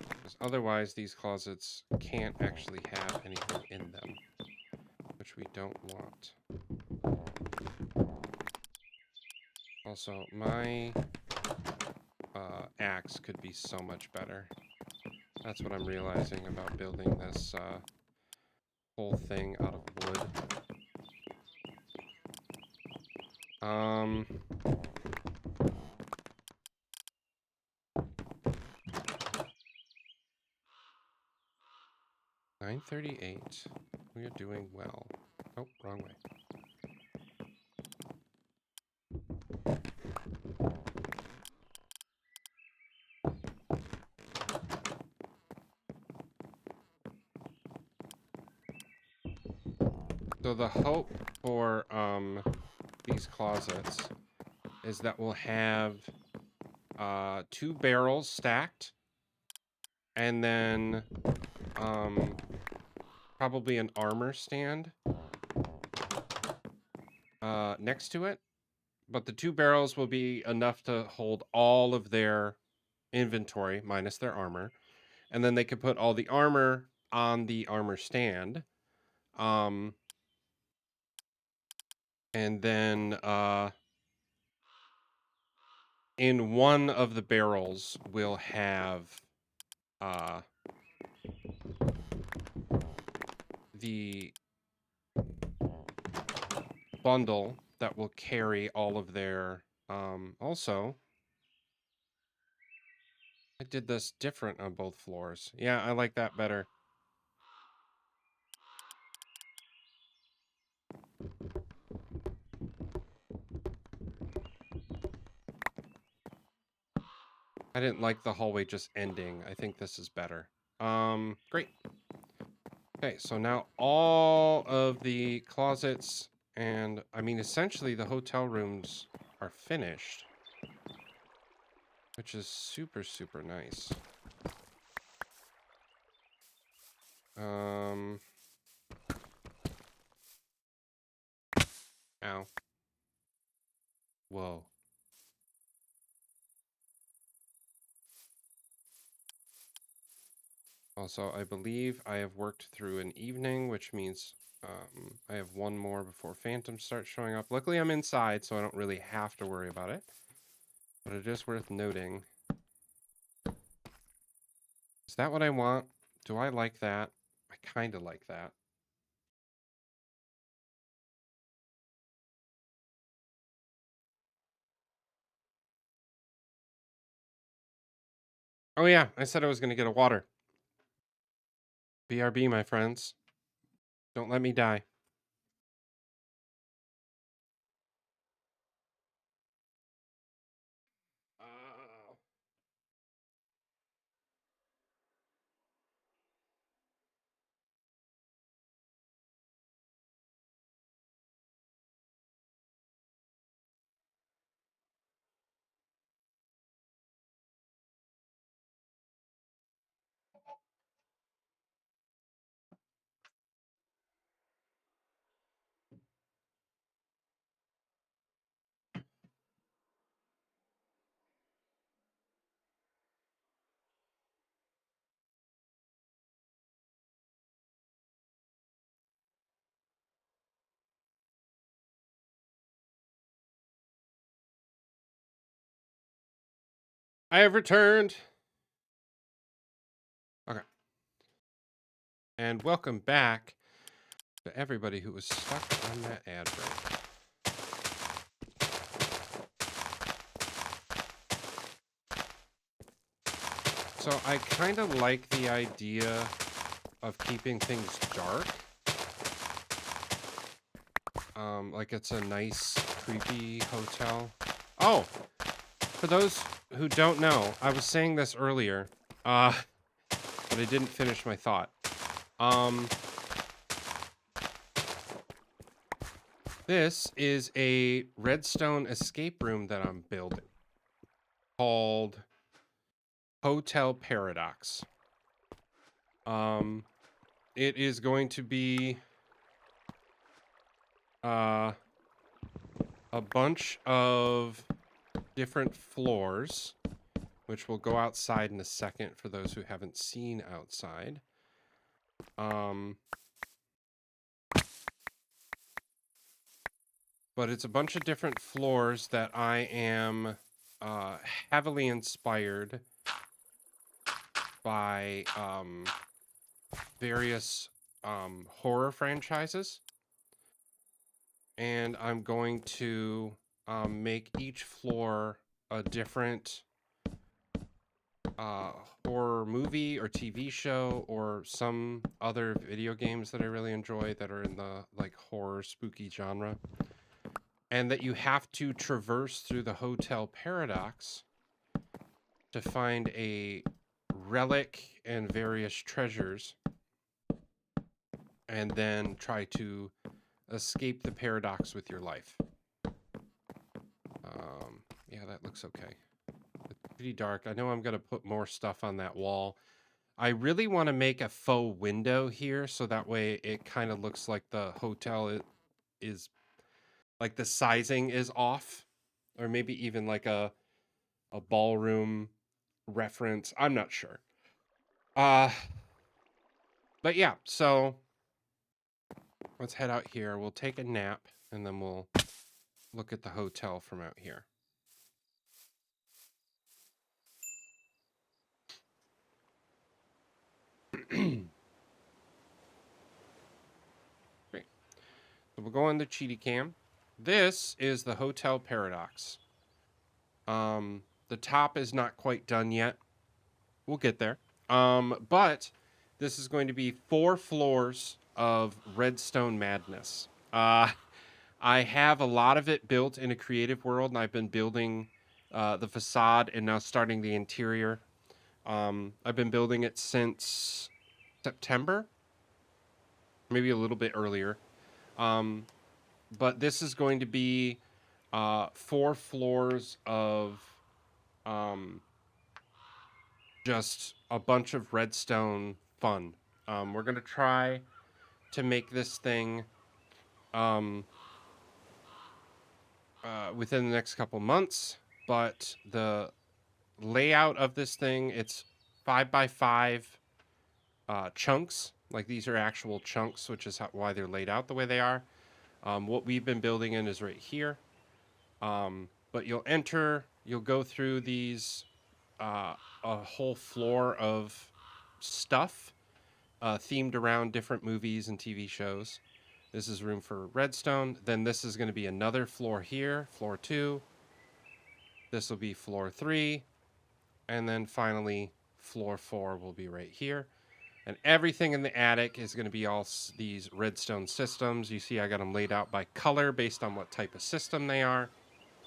Because otherwise these closets can't actually have anything in them, which we don't want. Also, my axe could be so much better. That's what I'm realizing about building this whole thing out of wood. 9:38. We are doing well. Oh, wrong way. So the hope for these closets is that we'll have 2 barrels stacked, and then probably an armor stand next to it. But the 2 barrels will be enough to hold all of their inventory minus their armor, and then they could put all the armor on the armor stand. And then in one of the barrels we'll have the bundle that will carry all of their also I did this different on both floors. Yeah, I like that better. I didn't like the hallway just ending. I think this is better. Great. Okay, so now all of the closets and I mean essentially the hotel rooms are finished, which is super, super nice. Ow. Whoa. Also, I believe I have worked through an evening, which means I have one more before phantoms start showing up. Luckily, I'm inside, so I don't really have to worry about it. But it is worth noting. Is that what I want? Do I like that? I kind of like that. Oh yeah, I said I was going to get a water. BRB, my friends. Don't let me die. I have returned. Okay. And welcome back to everybody who was stuck on that ad break. So I kind of like the idea of keeping things dark. Like it's a nice, creepy hotel. Oh, for those who don't know, I was saying this earlier, but I didn't finish my thought. This is a redstone escape room that I'm building called Hotel Paradox. It is going to be a bunch of different floors, which we'll go outside in a second for those who haven't seen outside. But it's a bunch of different floors that I am heavily inspired by various horror franchises. And I'm going to make each floor a different horror movie or TV show or some other video games that I really enjoy that are in the like horror spooky genre. And that you have to traverse through the Hotel Paradox to find a relic and various treasures and then try to escape the paradox with your life. Yeah, that looks okay. It's pretty dark. I know I'm going to put more stuff on that wall. I really want to make a faux window here so that way it kind of looks like the hotel is like the sizing is off, or maybe even like a ballroom reference. I'm not sure. But yeah, so let's head out here. We'll take a nap and then we'll look at the hotel from out here. Great. So we'll go on the cheaty cam. This is the Hotel Paradox. The top is not quite done yet. We'll get there. But this is going to be 4 floors of redstone madness. I have a lot of it built in a creative world, and I've been building the facade and now starting the interior. I've been building it since September, maybe a little bit earlier. But this is going to be 4 floors of just a bunch of redstone fun. We're going to try to make this thing within the next couple months, but the layout of this thing, it's 5x5 chunks. Like these are actual chunks, which is why they're laid out the way they are. What we've been building in is right here. But you'll go through these, a whole floor of stuff themed around different movies and TV shows. This is room for redstone. Then this is going to be another floor here, floor 2. This will be floor 3. And then finally, floor 4 will be right here. And everything in the attic is going to be all these redstone systems. You see I got them laid out by color based on what type of system they are.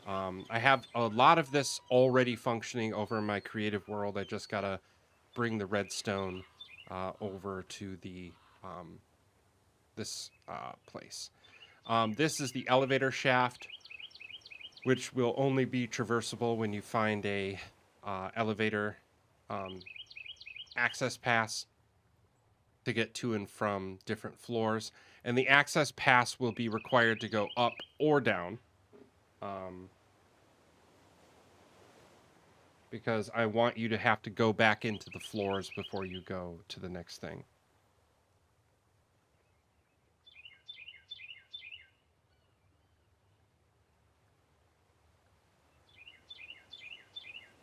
I have a lot of this already functioning over in my creative world. I just got to bring the redstone over to the this place. This is the elevator shaft, which will only be traversable when you find a elevator access pass to get to and from different floors. And the access pass will be required to go up or down. Because I want you to have to go back into the floors before you go to the next thing.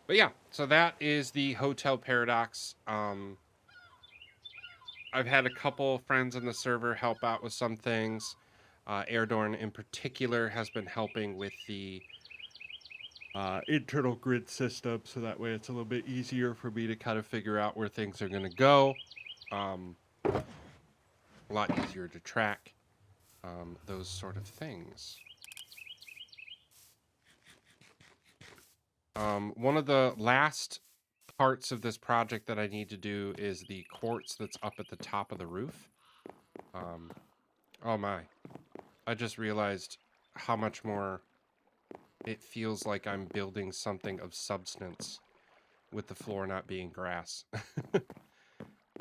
But yeah, so that is the hotel paradox. I've had a couple friends on the server help out with some things. Airdorn in particular has been helping with the internal grid system, so that way it's a little bit easier for me to kind of figure out where things are going to go. A lot easier to track those sort of things. One of the last parts of this project that I need to do is the quartz that's up at the top of the roof. Oh my. I just realized how much more it feels like I'm building something of substance with the floor not being grass.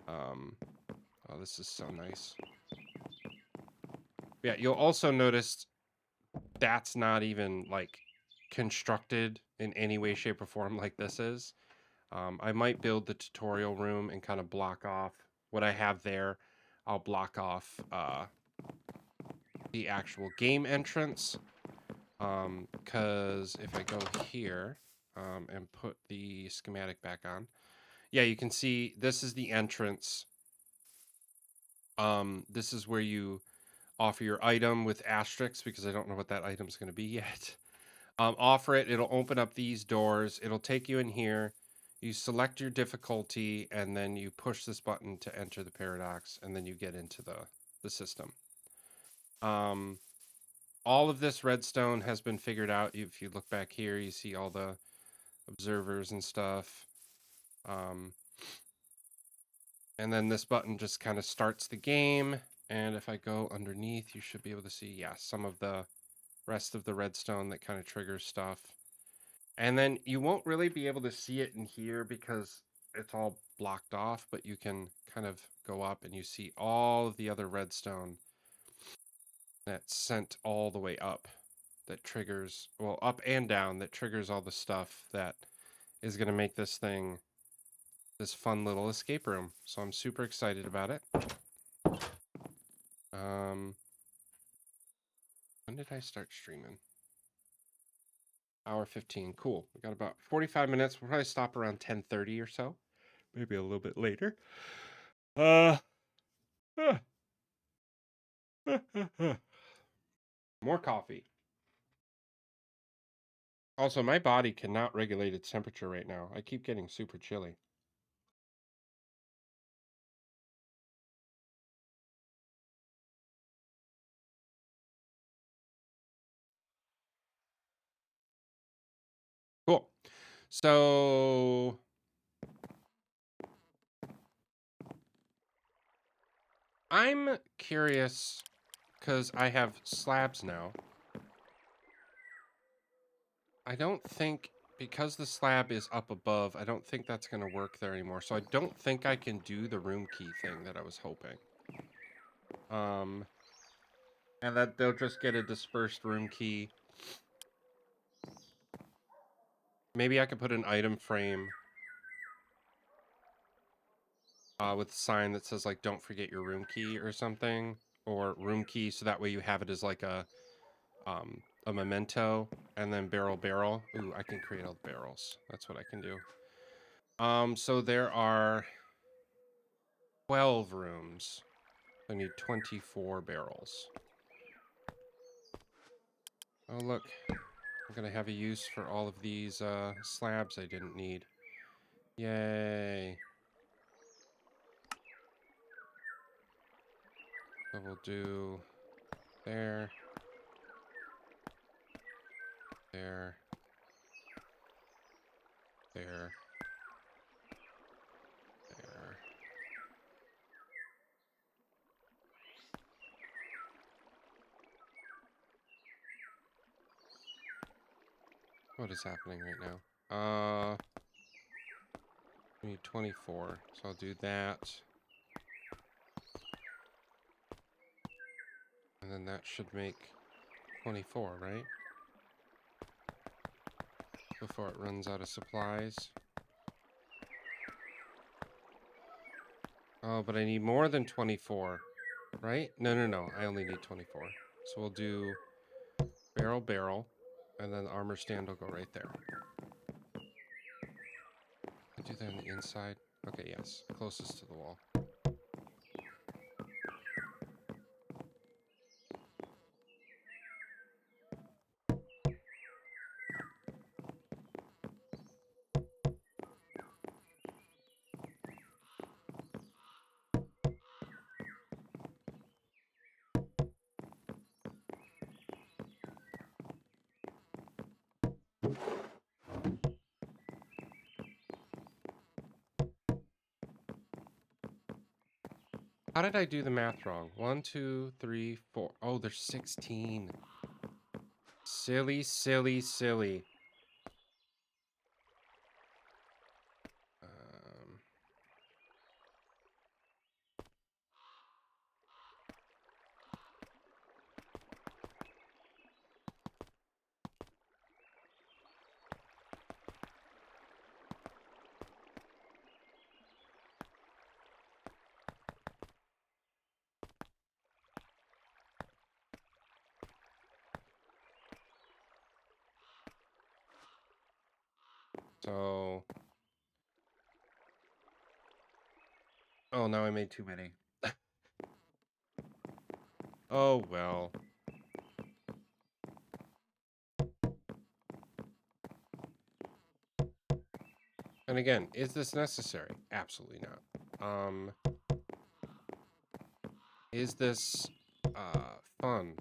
Oh, this is so nice. Yeah, you'll also notice that's not even like constructed in any way, shape, or form like this is. I might build the tutorial room and kind of block off what I have there. I'll block off the actual game entrance. Because if I go here and put the schematic back on, yeah, you can see this is the entrance. This is where you offer your item with asterisks because I don't know what that item's going to be yet. Offer it. It'll open up these doors. It'll take you in here. You select your difficulty, and then you push this button to enter the paradox, and then you get into the system. All of this redstone has been figured out. If you look back here, you see all the observers and stuff. And then this button just kind of starts the game. And if I go underneath, you should be able to see, yeah, some of the rest of the redstone that kind of triggers stuff. And then you won't really be able to see it in here because it's all blocked off, but you can kind of go up and you see all of the other redstone that's sent all the way up that triggers, well, up and down, that triggers all the stuff that is going to make this thing this fun little escape room. So I'm super excited about it. When did I start streaming? Hour 15. Cool. We got about 45 minutes. We'll probably stop around 10:30 or so. Maybe a little bit later. More coffee. Also, my body cannot regulate its temperature right now. I keep getting super chilly. Cool. So I'm curious because I have slabs now. I don't think, because the slab is up above, I don't think that's going to work there anymore. So I don't think I can do the room key thing that I was hoping. And that they'll just get a dispersed room key. Maybe I could put an item frame with a sign that says, like, don't forget your room key or something. Or room key, so that way you have it as, like, a memento. And then barrel. Ooh, I can create all the barrels. That's what I can do. So there are 12 rooms. I need 24 barrels. Oh, look. I'm going to have a use for all of these slabs I didn't need. Yay. So we'll do there. There. There. There. What is happening right now? We need 24, so I'll do that. And then that should make 24, right? Before it runs out of supplies. Oh, but I need more than 24, right? No. I only need 24. So we'll do barrel, and then the armor stand will go right there. do that on the inside? Okay, yes. Closest to the wall. How did I do the math wrong? 1, 2, 3, 4. Oh, there's 16. Silly, silly, silly. So... Oh, now I made too many. Oh, well. And again, is this necessary? Absolutely not. Is this fun?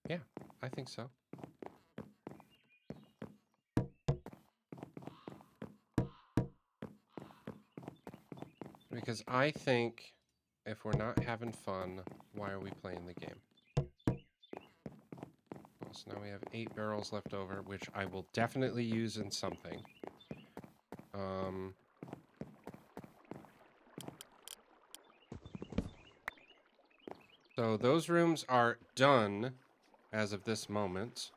Yeah, I think so. Because I think if we're not having fun, why are we playing the game? Well, so now we have 8 barrels left over, which I will definitely use in something. So those rooms are done as of this moment.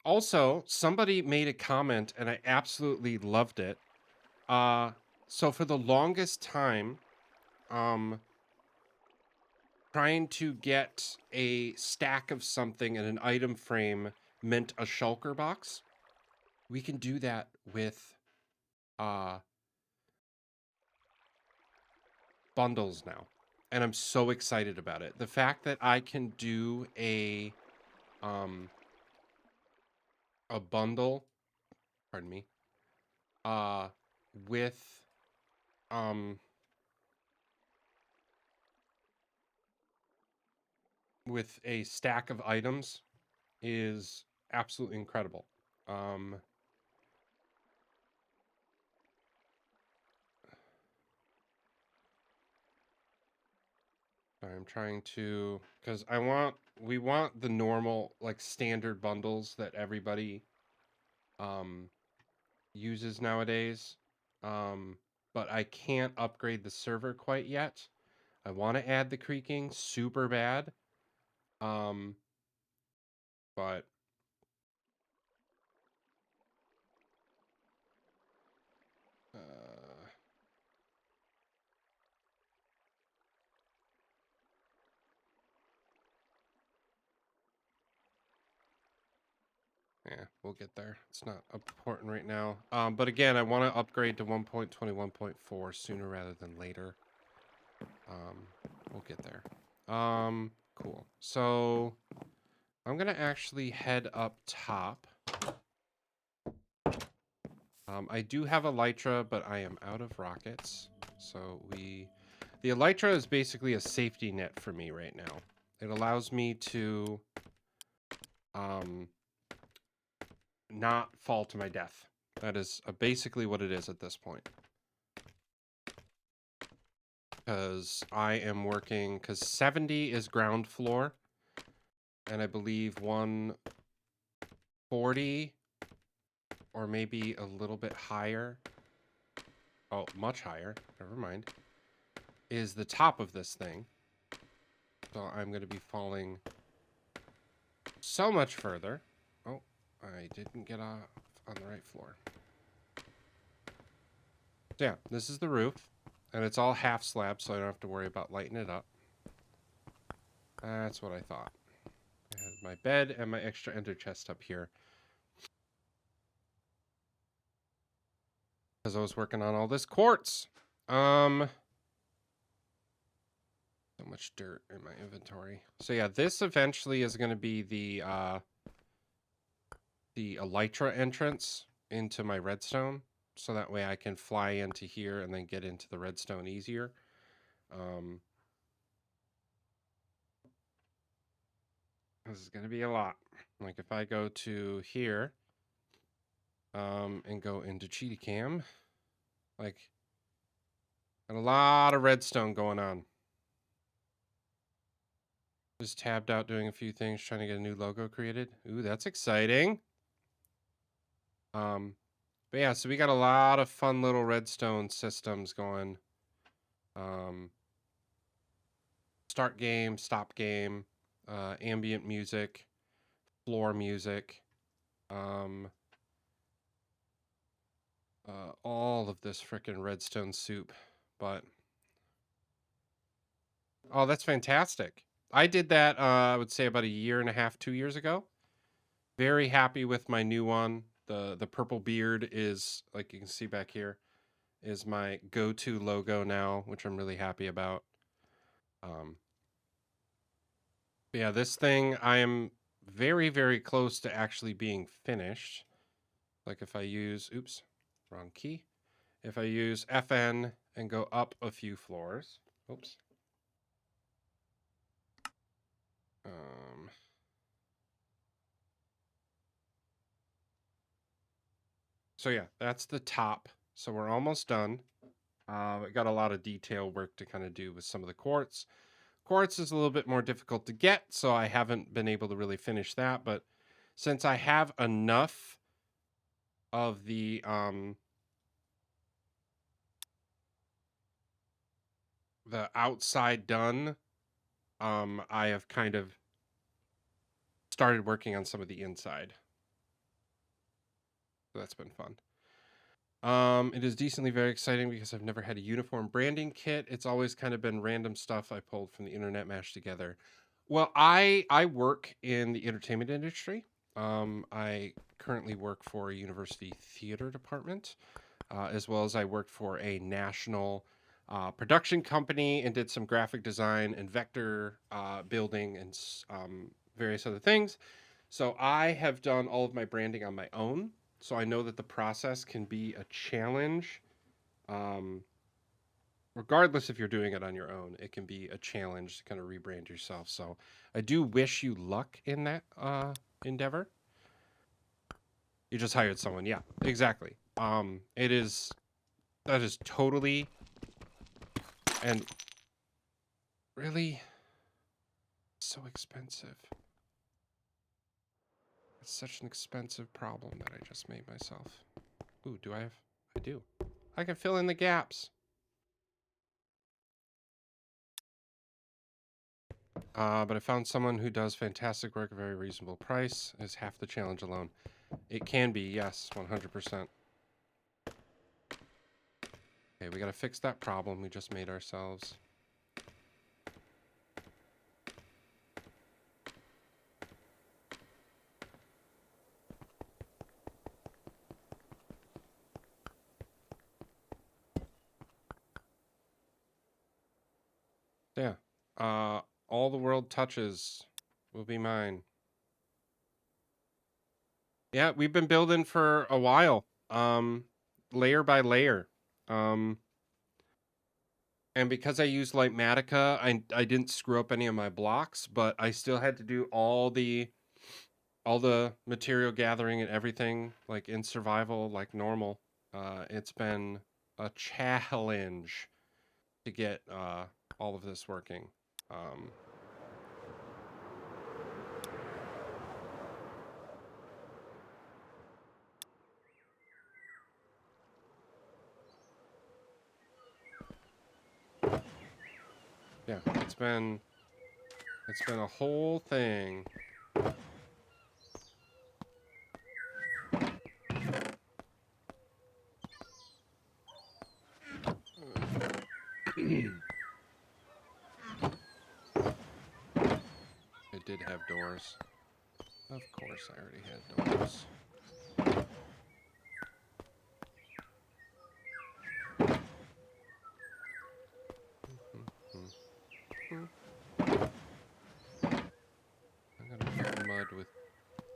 Also, somebody made a comment and I absolutely loved it. So for the longest time, trying to get a stack of something in an item frame meant a shulker box. We can do that with bundles now. And I'm so excited about it. The fact that I can do a bundle, pardon me, with a stack of items is absolutely incredible. I'm trying to, because we want the normal, like, standard bundles that everybody uses nowadays. But I can't upgrade the server quite yet. I want to add the creaking super bad. But yeah, we'll get there. It's not important right now. But again, I want to upgrade to 1.21.4 sooner rather than later. We'll get there. Cool. So I'm gonna actually head up top. I do have elytra, but I am out of rockets. So the elytra is basically a safety net for me right now. It allows me to not fall to my death. That is basically what it is at this point. Because I am working, because 70 is ground floor, and I believe 140 or maybe a little bit higher. Oh, much higher. Never mind. Is the top of this thing. So I'm going to be falling so much further. Oh, I didn't get off on the right floor. So yeah, this is the roof. And it's all half slab, so I don't have to worry about lighting it up. That's what I thought. I had my bed and my extra ender chest up here. because I was working on all this quartz. So much dirt in my inventory. So yeah, this eventually is going to be the elytra entrance into my redstone. So that way I can fly into here and then get into the redstone easier. This is going to be a lot. Like if I go to here and go into Cheetah Cam, like got a lot of redstone going on. Just tabbed out doing a few things, trying to get a new logo created. Ooh, that's exciting. But yeah, so we got a lot of fun little redstone systems going. Start game, stop game, ambient music, floor music, all of this frickin' redstone soup. But oh, that's fantastic. I did that, I would say about a year and a half, 2 years ago. Very happy with my new one. The purple beard is, like you can see back here, is my go-to logo now, which I'm really happy about. But yeah, this thing, I am very, very close to actually being finished. Like if I use, oops, wrong key. If I use FN and go up a few floors, oops. So yeah, that's the top. So we're almost done. I got a lot of detail work to kind of do with some of the quartz. Quartz is a little bit more difficult to get, so I haven't been able to really finish that. But since I have enough of the outside done, I have kind of started working on some of the inside. So that's been fun. It is decently very exciting because I've never had a uniform branding kit. It's always kind of been random stuff I pulled from the internet mashed together. Well, I work in the entertainment industry. I currently work for a university theater department, as well as I worked for a national production company and did some graphic design and vector building and various other things. So I have done all of my branding on my own. So I know that the process can be a challenge. Regardless if you're doing it on your own, it can be a challenge to kind of rebrand yourself. So I do wish you luck in that endeavor. You just hired someone. Yeah, exactly. That is totally and really so expensive. It's such an expensive problem that I just made myself. Ooh, do I have? I do. I can fill in the gaps. But I found someone who does fantastic work at a very reasonable price. Is half the challenge alone. It can be, yes, 100%. Okay, we gotta fix that problem we just made ourselves. Yeah. All the world touches will be mine. Yeah, we've been building for a while. Layer by layer. And because I used Lightmatica, I didn't screw up any of my blocks, but I still had to do all the material gathering and everything like in survival, like normal. It's been a challenge to get all of this working. Yeah, it's been a whole thing. It did have doors. Of course, I already had doors.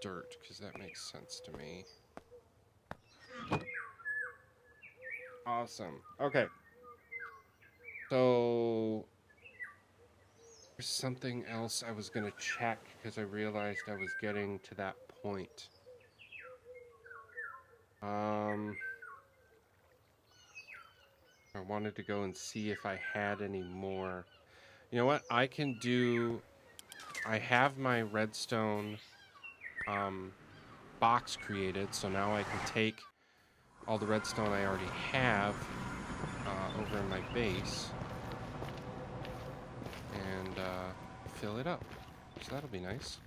dirt, because that makes sense to me. Awesome. Okay. So there's something else I was gonna check because I realized I was getting to that point. I wanted to go and see if I had any more. You know what? I have my redstone box created, so now I can take all the redstone I already have over in my base and fill it up. So that'll be nice.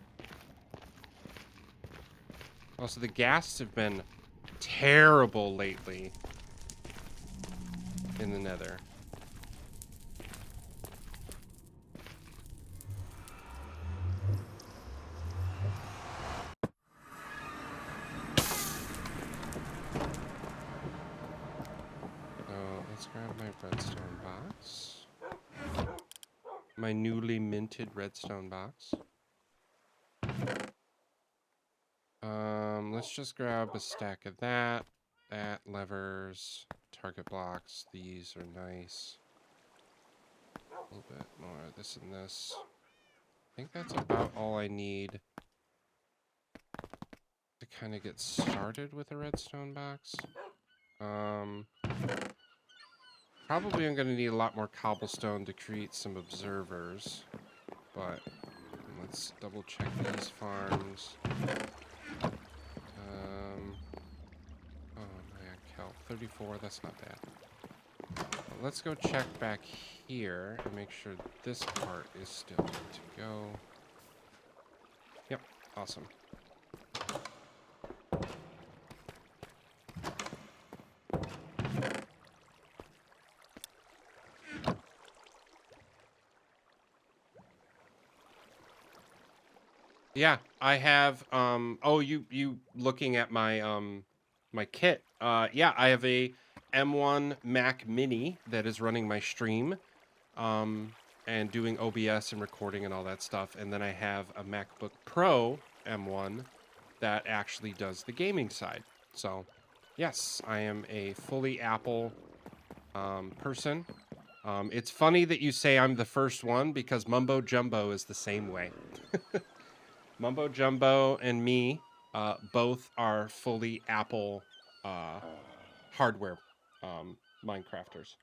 Also, the ghasts have been terrible lately in the nether. So let's grab my redstone box. My newly minted redstone box. Let's just grab a stack of that, levers, target blocks. These are nice. A little bit more of this and this. I think that's about all I need to kind of get started with a redstone box. Probably I'm going to need a lot more cobblestone to create some observers, but let's double check these farms. Oh man, Cal 34, that's not bad. Well, let's go check back here and make sure this part is still good to go. Yep, awesome. Yeah, I have oh, you looking at my my kit. Yeah, I have a M1 Mac Mini that is running my stream and doing OBS and recording and all that stuff. And then I have a MacBook Pro M1 that actually does the gaming side. So, yes, I am a fully Apple person. It's funny that you say I'm the first one because Mumbo Jumbo is the same way. Mumbo Jumbo and me both are fully Apple hardware Minecrafters.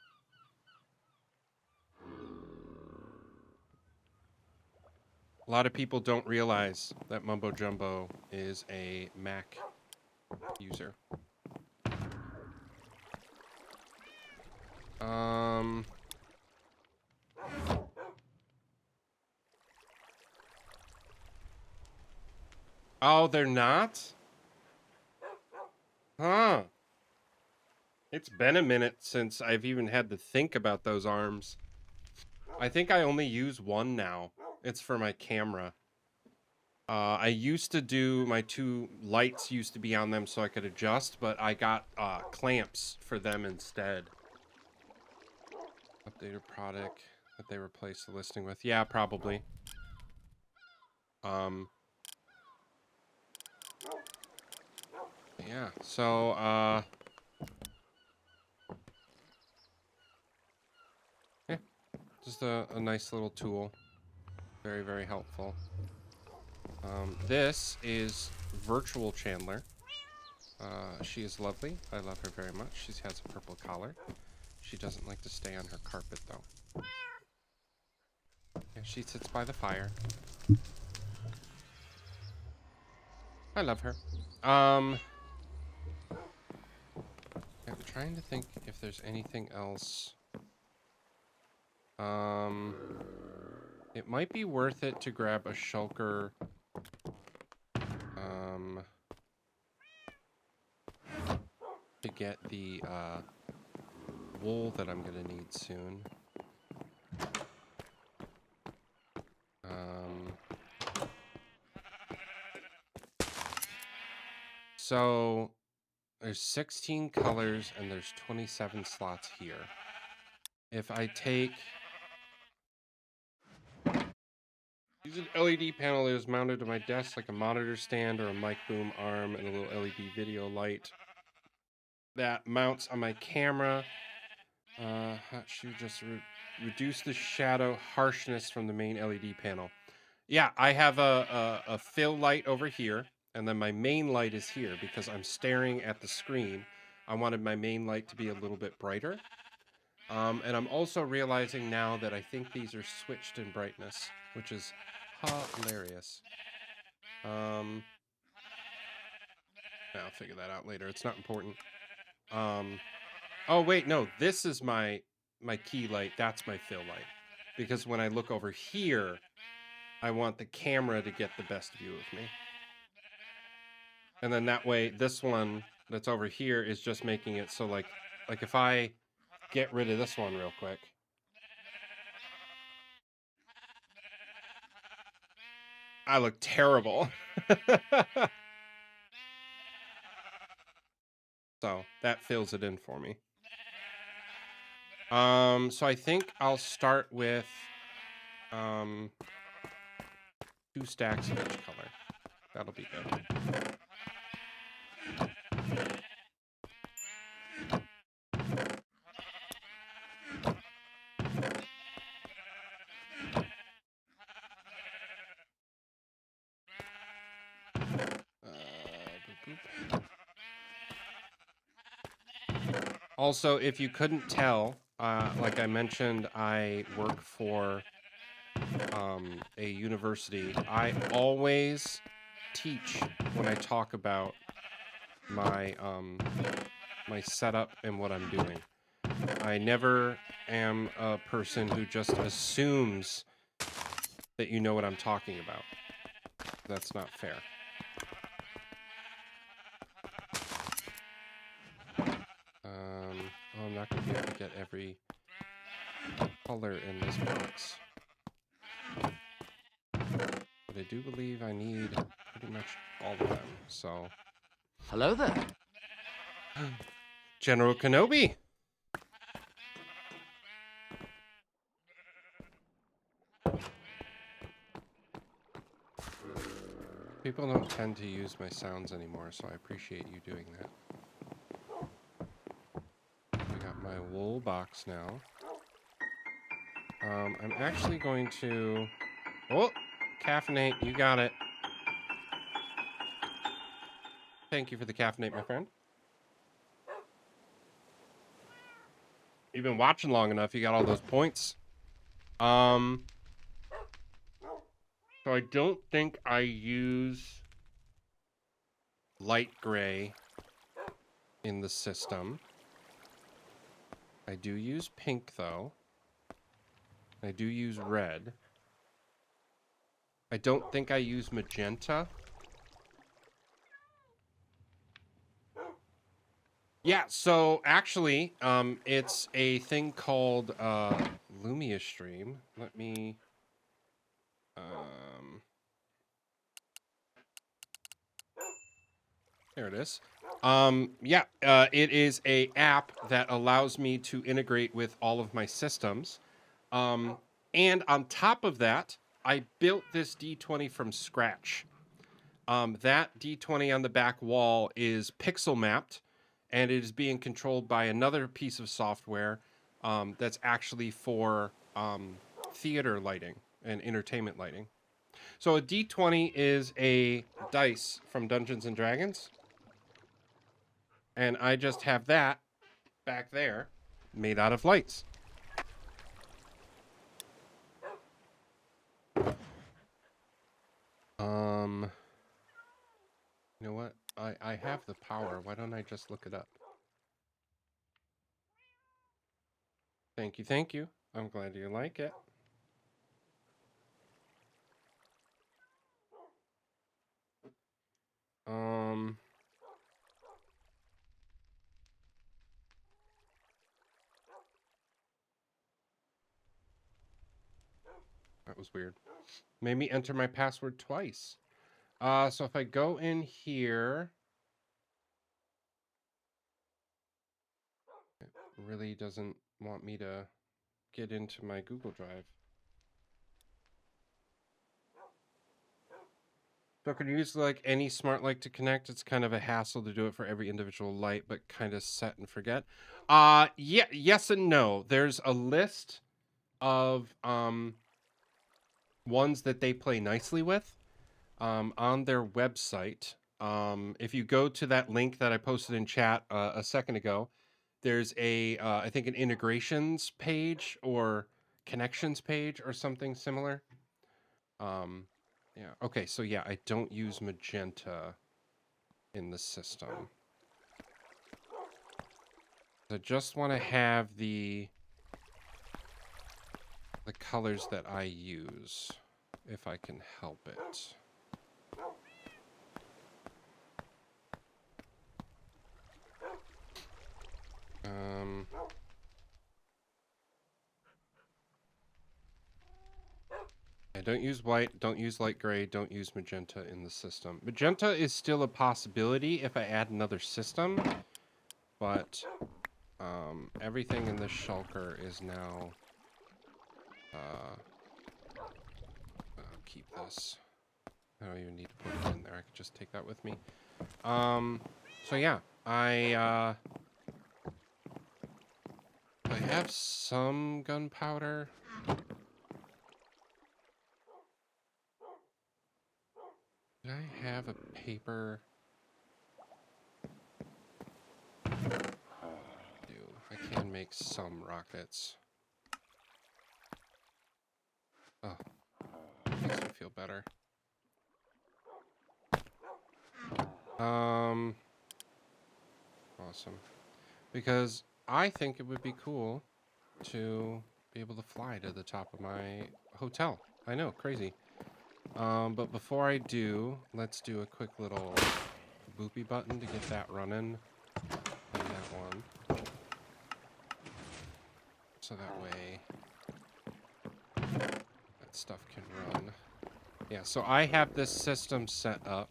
A lot of people don't realize that Mumbo Jumbo is a Mac user. Oh, they're not? Huh. It's been a minute since I've even had to think about those arms. I think I only use one now. It's for my camera. I used to do, my two lights used to be on them so I could adjust, but I got clamps for them instead. Updated product that they replaced the listing with. Yeah, probably. Yeah, so, yeah, just a nice little tool. Very, very helpful. This is Virtual Chandler. She is lovely. I love her very much. She has a purple collar. She doesn't like to stay on her carpet, though. Yeah, she sits by the fire. I love her. I'm trying to think if there's anything else. It might be worth it to grab a shulker. To get the wool that I'm gonna need soon. So there's 16 colors and there's 27 slots here. If I take Use an LED panel that is mounted to my desk like a monitor stand or a mic boom arm and a little LED video light that mounts on my camera. Should just reduce the shadow harshness from the main LED panel. Yeah, I have a fill light over here, and then my main light is here because I'm staring at the screen. I wanted my main light to be a little bit brighter. And I'm also realizing now that I think these are switched in brightness, which is hilarious. I'll figure that out later. It's not important. Oh wait, no, this is my key light. That's my fill light. Because when I look over here, I want the camera to get the best view of me. And then that way, this one that's over here is just making it so like if I get rid of this one real quick. I look terrible. So that fills it in for me. So I think I'll start with 2 stacks of each color. That'll be good. Also, if you couldn't tell, like I mentioned, I work for a university. I always teach when I talk about my my setup and what I'm doing. I never am a person who just assumes that you know what I'm talking about. That's not fair. I'm not going to be able to get every color in this box. But I do believe I need pretty much all of them, so... Hello there. General Kenobi! People don't tend to use my sounds anymore, so I appreciate you doing that. I got my wool box now. I'm actually going to... Oh! Caffeinate, you got it. Thank you for the caffeinate, my friend. You've been watching long enough, you got all those points. So I don't think I use light gray in the system. I do use pink, though. I do use red. I don't think I use magenta. Yeah, so actually, it's a thing called Lumia Stream. Let me... there it is. It is a app that allows me to integrate with all of my systems. And on top of that, I built this D20 from scratch. That D20 on the back wall is pixel mapped, and it is being controlled by another piece of software that's actually for theater lighting and entertainment lighting. So a D20 is a dice from Dungeons and Dragons. And I just have that back there made out of lights. You know what? I have the power. Why don't I just look it up? Thank you, thank you. I'm glad you like it. That was weird. Made me enter my password twice. So if I go in here, it really doesn't want me to get into my Google Drive. So can you use like any smart light to connect? It's kind of a hassle to do it for every individual light, but kind of set and forget. Yeah, yes and no. There's a list of ones that they play nicely with on their website. If you go to that link that I posted in chat a second ago, there's a I think an integrations page or connections page or something similar. Yeah. Okay. So yeah, I don't use magenta in the system. I just want to have the colors that I use, if I can help it. I don't use white, don't use light gray, don't use magenta in the system. Magenta is still a possibility if I add another system, but everything in this shulker is now... I'll keep this. I don't even need to put it in there. I could just take that with me. So yeah, I have some gunpowder. Did I have a paper? I can make some rockets. Oh, makes me feel better. Awesome. Because I think it would be cool to be able to fly to the top of my hotel. I know, crazy. But before I do, let's do a quick little boopy button to get that running. And that one. So that way that stuff can run. Yeah, so I have this system set up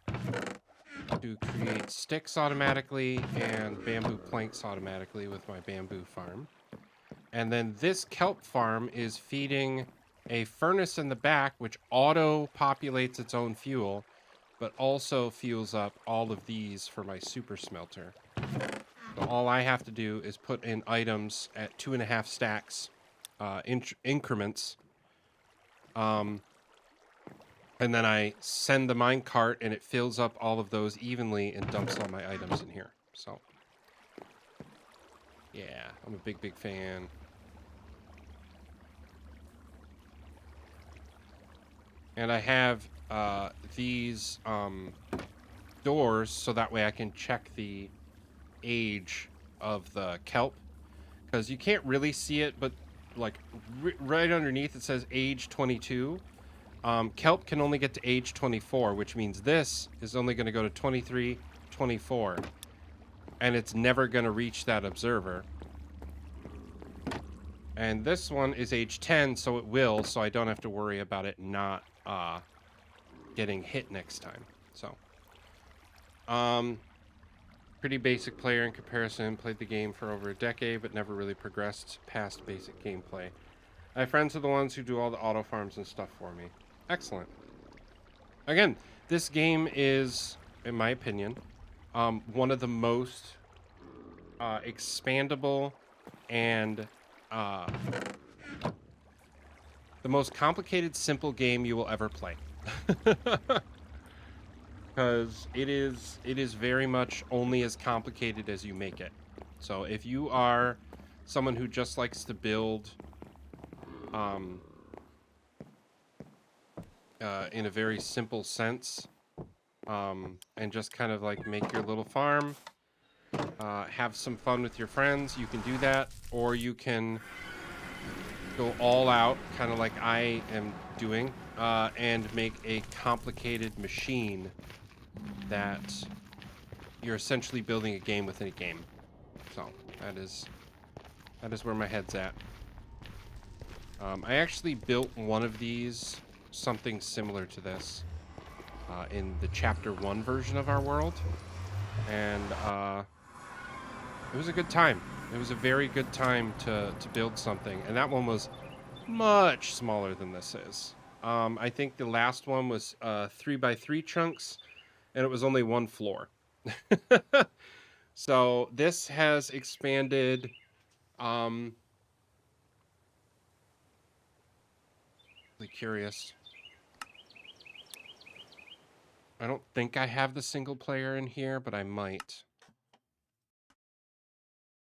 to create sticks automatically and bamboo planks automatically with my bamboo farm. And then this kelp farm is feeding a furnace in the back, which auto-populates its own fuel, but also fuels up all of these for my super smelter. So all I have to do is put in items at 2.5 stacks increments. And then I send the minecart and it fills up all of those evenly and dumps all my items in here. So, yeah, I'm a big, big fan. And I have these doors so that way I can check the age of the kelp. Because you can't really see it, but like right underneath it says age 22. Kelp can only get to age 24, which means this is only going to go to 23, 24. And it's never going to reach that observer. And this one is age 10, so it will, so I don't have to worry about it not getting hit next time. So, pretty basic player in comparison. Played the game for over a decade, but never really progressed past basic gameplay. I have friends who are the ones who do all the auto farms and stuff for me. Excellent. Again, this game is, in my opinion, one of the most expandable and the most complicated, simple game you will ever play. Because it is very much only as complicated as you make it. So if you are someone who just likes to build in a very simple sense, and just kind of like make your little farm, have some fun with your friends, you can do that, or you can go all out, kind of like I am doing, and make a complicated machine that you're essentially building a game within a game. So that is where my head's at. I actually built one of these, something similar to this, in the Chapter 1 version of our world, and it was a good time. It was a very good time to build something, and that one was much smaller than this is. I think the last one was 3x3 chunks, and it was only one floor. So this has expanded. Really curious. I don't think I have the single player in here, but I might.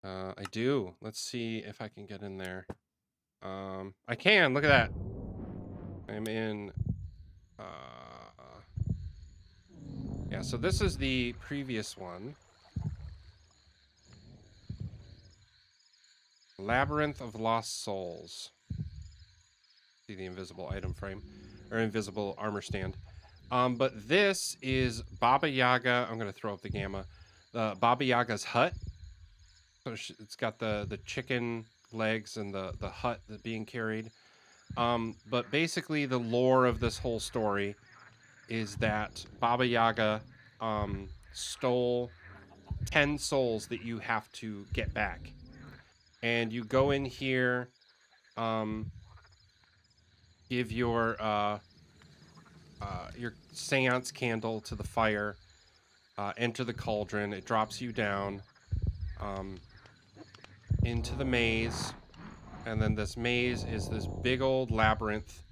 I do. Let's see if I can get in there. I can. Look at that. I'm in. Yeah, so this is the previous one. Labyrinth of Lost Souls. See the invisible item frame, or invisible armor stand. But this is Baba Yaga. I'm going to throw up the gamma. Baba Yaga's hut. So it's got the chicken legs and the hut that being carried. But basically the lore of this whole story is that Baba Yaga stole 10 souls that you have to get back. And you go in here, give your seance candle to the fire, enter the cauldron. It drops you down into the maze. And then this maze is this big old labyrinth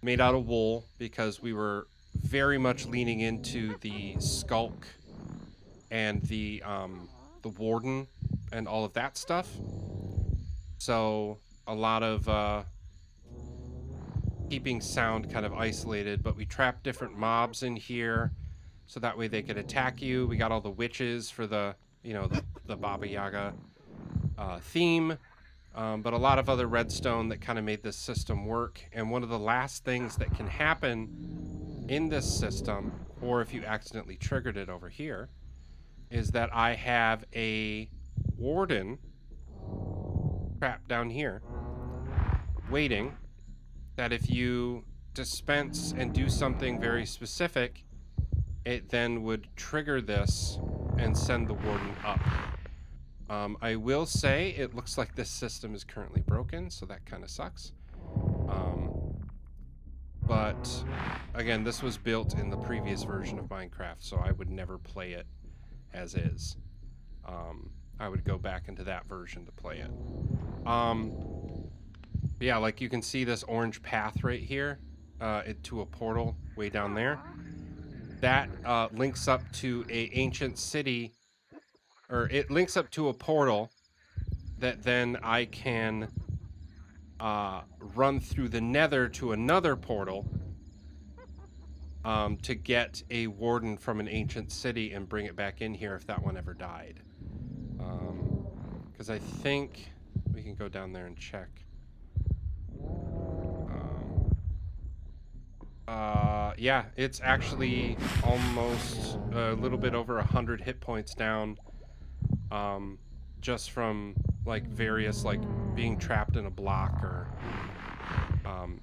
made out of wool, because we were very much leaning into the skulk and the warden and all of that stuff. So a lot of keeping sound kind of isolated, but we trapped different mobs in here so that way they could attack you. We got all the witches for the, you know, the Baba Yaga theme. But a lot of other redstone that kind of made this system work. And one of the last things that can happen in this system, or if you accidentally triggered it over here, is that I have a warden trapped down here waiting, that if you dispense and do something very specific, it then would trigger this and send the warden up. I will say it looks like this system is currently broken, so that kind of sucks. But again, this was built in the previous version of Minecraft, so I would never play it as is. I would go back into that version to play it. Yeah, like you can see this orange path right here, to a portal way down there. That links up to a ancient city, or it links up to a portal that then I can run through the nether to another portal to get a warden from an ancient city and bring it back in here if that one ever died. Because I think we can go down there and check. Yeah, it's actually almost a little bit over 100 hit points down, just from like various, like being trapped in a block, or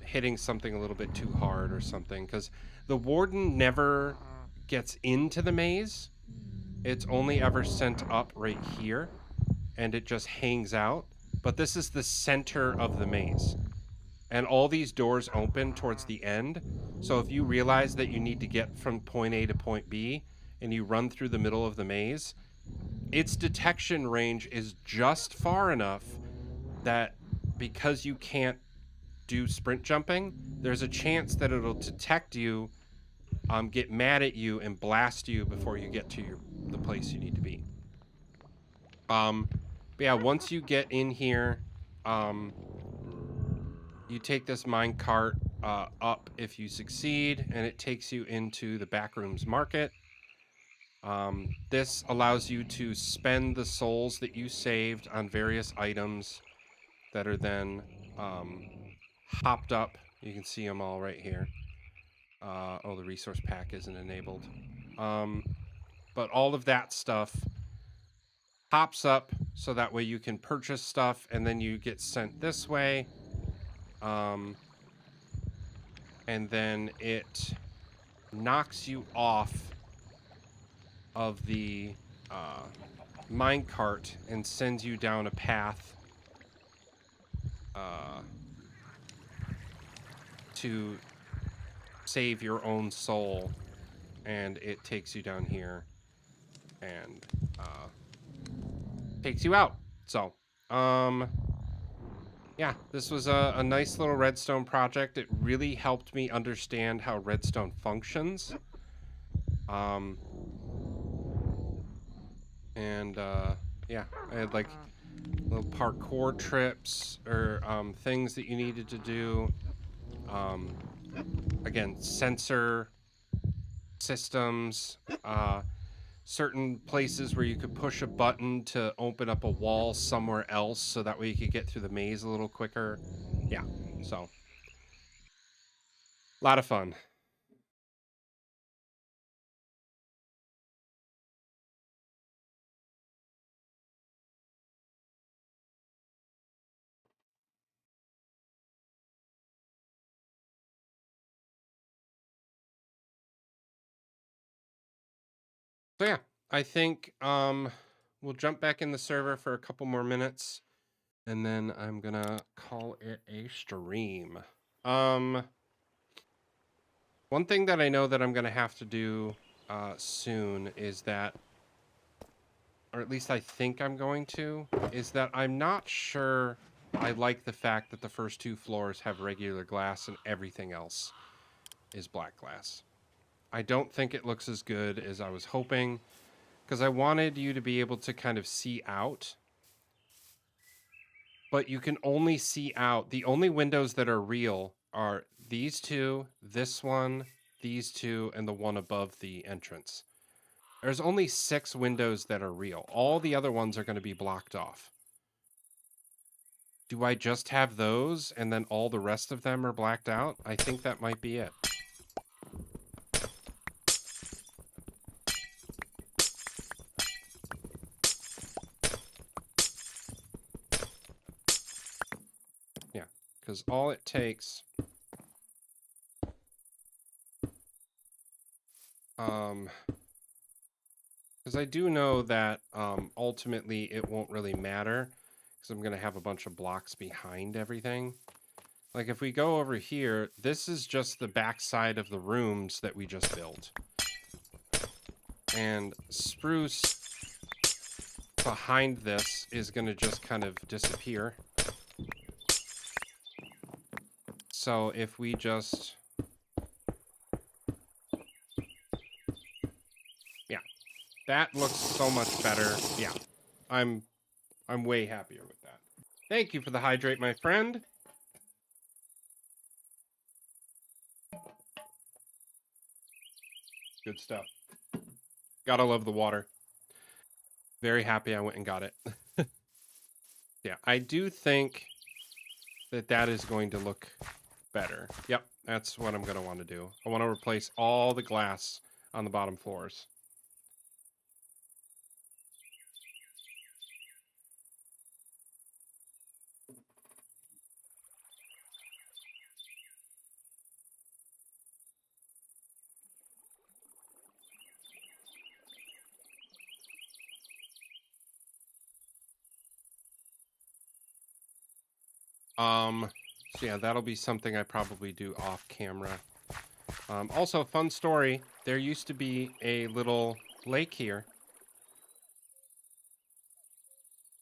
hitting something a little bit too hard or something. Because the warden never gets into the maze. It's only ever sent up right here, and it just hangs out. But this is the center of the maze. And all these doors open towards the end. So if you realize that you need to get from point A to point B, and you run through the middle of the maze, its detection range is just far enough that because you can't do sprint jumping, there's a chance that it'll detect you, get mad at you, and blast you before you get to the place you need to be. But yeah, once you get in here, you take this mine cart up if you succeed, and it takes you into the Backrooms Market. This allows you to spend the souls that you saved on various items that are then hopped up. You can see them all right here. Oh, the resource pack isn't enabled. But all of that stuff pops up, so that way you can purchase stuff, and then you get sent this way. And then it knocks you off of the minecart and sends you down a path to save your own soul, and it takes you down here and takes you out. So, yeah, this was a nice little redstone project. It really helped me understand how redstone functions. Yeah, I had like little parkour trips or things that you needed to do. Again, sensor systems, certain places where you could push a button to open up a wall somewhere else so that way you could get through the maze a little quicker. Yeah, so a lot of fun. So yeah, I think we'll jump back in the server for a couple more minutes and then I'm gonna call it a stream. One thing that I know that I'm gonna have to do soon is that, or at least I think I'm going to, is that I'm not sure I like the fact that the first 2 floors have regular glass and everything else is black glass. I don't think it looks as good as I was hoping, because I wanted you to be able to kind of see out, but you can only see out. The only windows that are real are these 2, this one, these 2, and the one above the entrance. There's only 6 windows that are real. All the other ones are going to be blocked off. Do I just have those and then all the rest of them are blacked out? I think that might be it. Yeah, because all it takes... because I do know that ultimately it won't really matter, because I'm going to have a bunch of blocks behind everything. Like if we go over here, this is just the back side of the rooms that we just built. And spruce behind this is going to just kind of disappear. So if we just... yeah, that looks so much better. Yeah, I'm way happier with that. Thank you for the hydrate, my friend. Good stuff. Gotta love the water. Very happy I went and got it. Yeah, I do think that that is going to look better. Yep, that's what I'm going to want to do. I want to replace all the glass on the bottom floors. So yeah, that'll be something I probably do off camera. Also, fun story, there used to be a little lake here.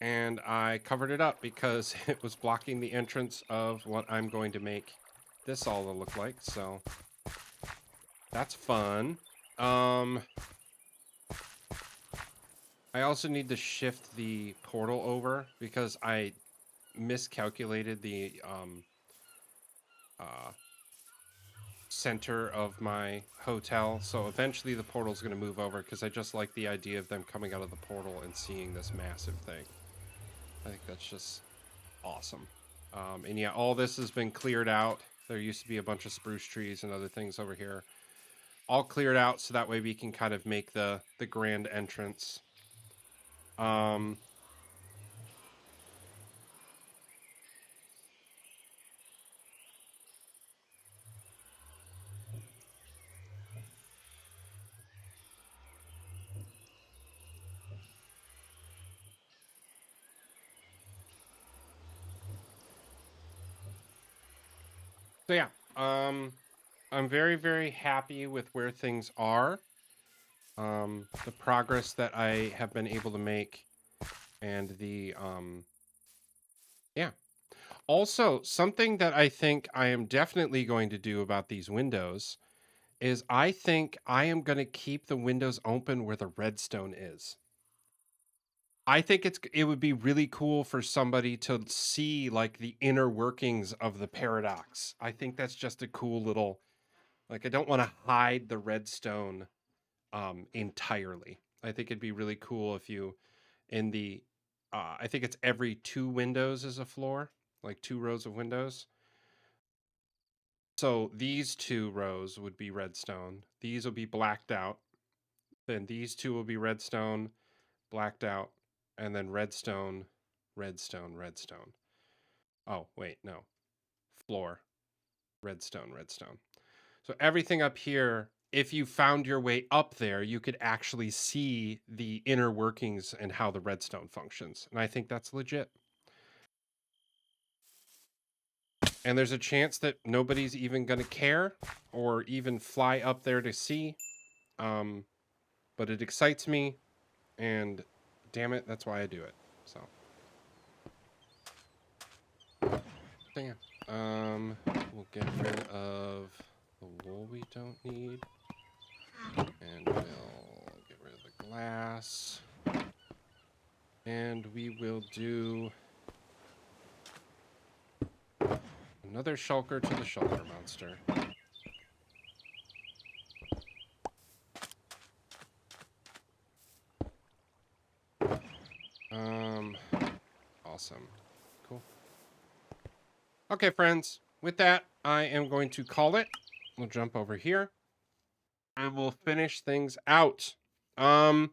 And I covered it up because it was blocking the entrance of what I'm going to make this all to look like, so that's fun. I also need to shift the portal over because I miscalculated the center of my hotel, so eventually the portal's going to move over because I just like the idea of them coming out of the portal and seeing this massive thing. I think that's just awesome. And yeah, all this has been cleared out. There used to be a bunch of spruce trees and other things over here. All cleared out so that way we can kind of make the grand entrance. So yeah, I'm very, very happy with where things are. The progress that I have been able to make, and yeah. Also, something that I think I am definitely going to do about these windows is I think I am going to keep the windows open where the redstone is. I think it would be really cool for somebody to see like the inner workings of the paradox. I think that's just a cool little, like, I don't want to hide the redstone entirely. I think it'd be really cool if you in the I think it's every 2 windows is a floor, like 2 rows of windows. So these 2 rows would be redstone. These will be blacked out. Then these 2 will be redstone, blacked out, and then redstone, redstone, redstone. Oh, wait, no. Floor, redstone, redstone. So everything up here, if you found your way up there, you could actually see the inner workings and how the redstone functions. And I think that's legit. And there's a chance that nobody's even going to care or even fly up there to see. But it excites me, and damn it, that's why I do it. So, damn. We'll get rid of the wool we don't need, and we'll get rid of the glass, and we will do another shulker to the shulker monster. Awesome. Cool. Okay, friends. With that, I am going to call it. We'll jump over here. And we'll finish things out. Woohoo!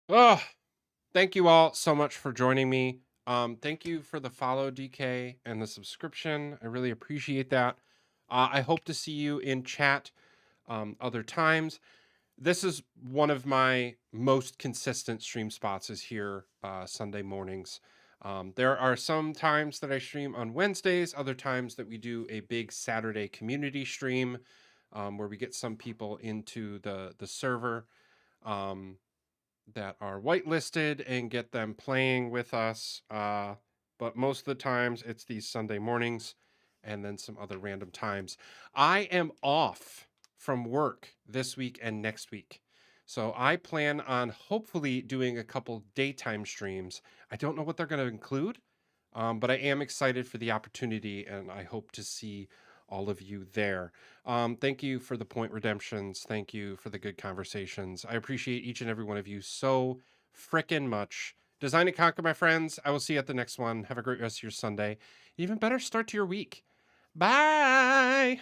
Oh, thank you all so much for joining me. Thank you for the follow, DK, and the subscription. I really appreciate that. I hope to see you in chat other times. This is one of my most consistent stream spots is here Sunday mornings. There are some times that I stream on Wednesdays, other times that we do a big Saturday community stream where we get some people into the server that are whitelisted and get them playing with us. But most of the times it's these Sunday mornings and then some other random times. I am off from work this week and next week. So I plan on hopefully doing a couple daytime streams. I don't know what they're going to include, but I am excited for the opportunity and I hope to see all of you there. Thank you for the point redemptions. Thank you for the good conversations. I appreciate each and every one of you so frickin' much. Design and Conquer, my friends. I will see you at the next one. Have a great rest of your Sunday. Even better start to your week. Bye.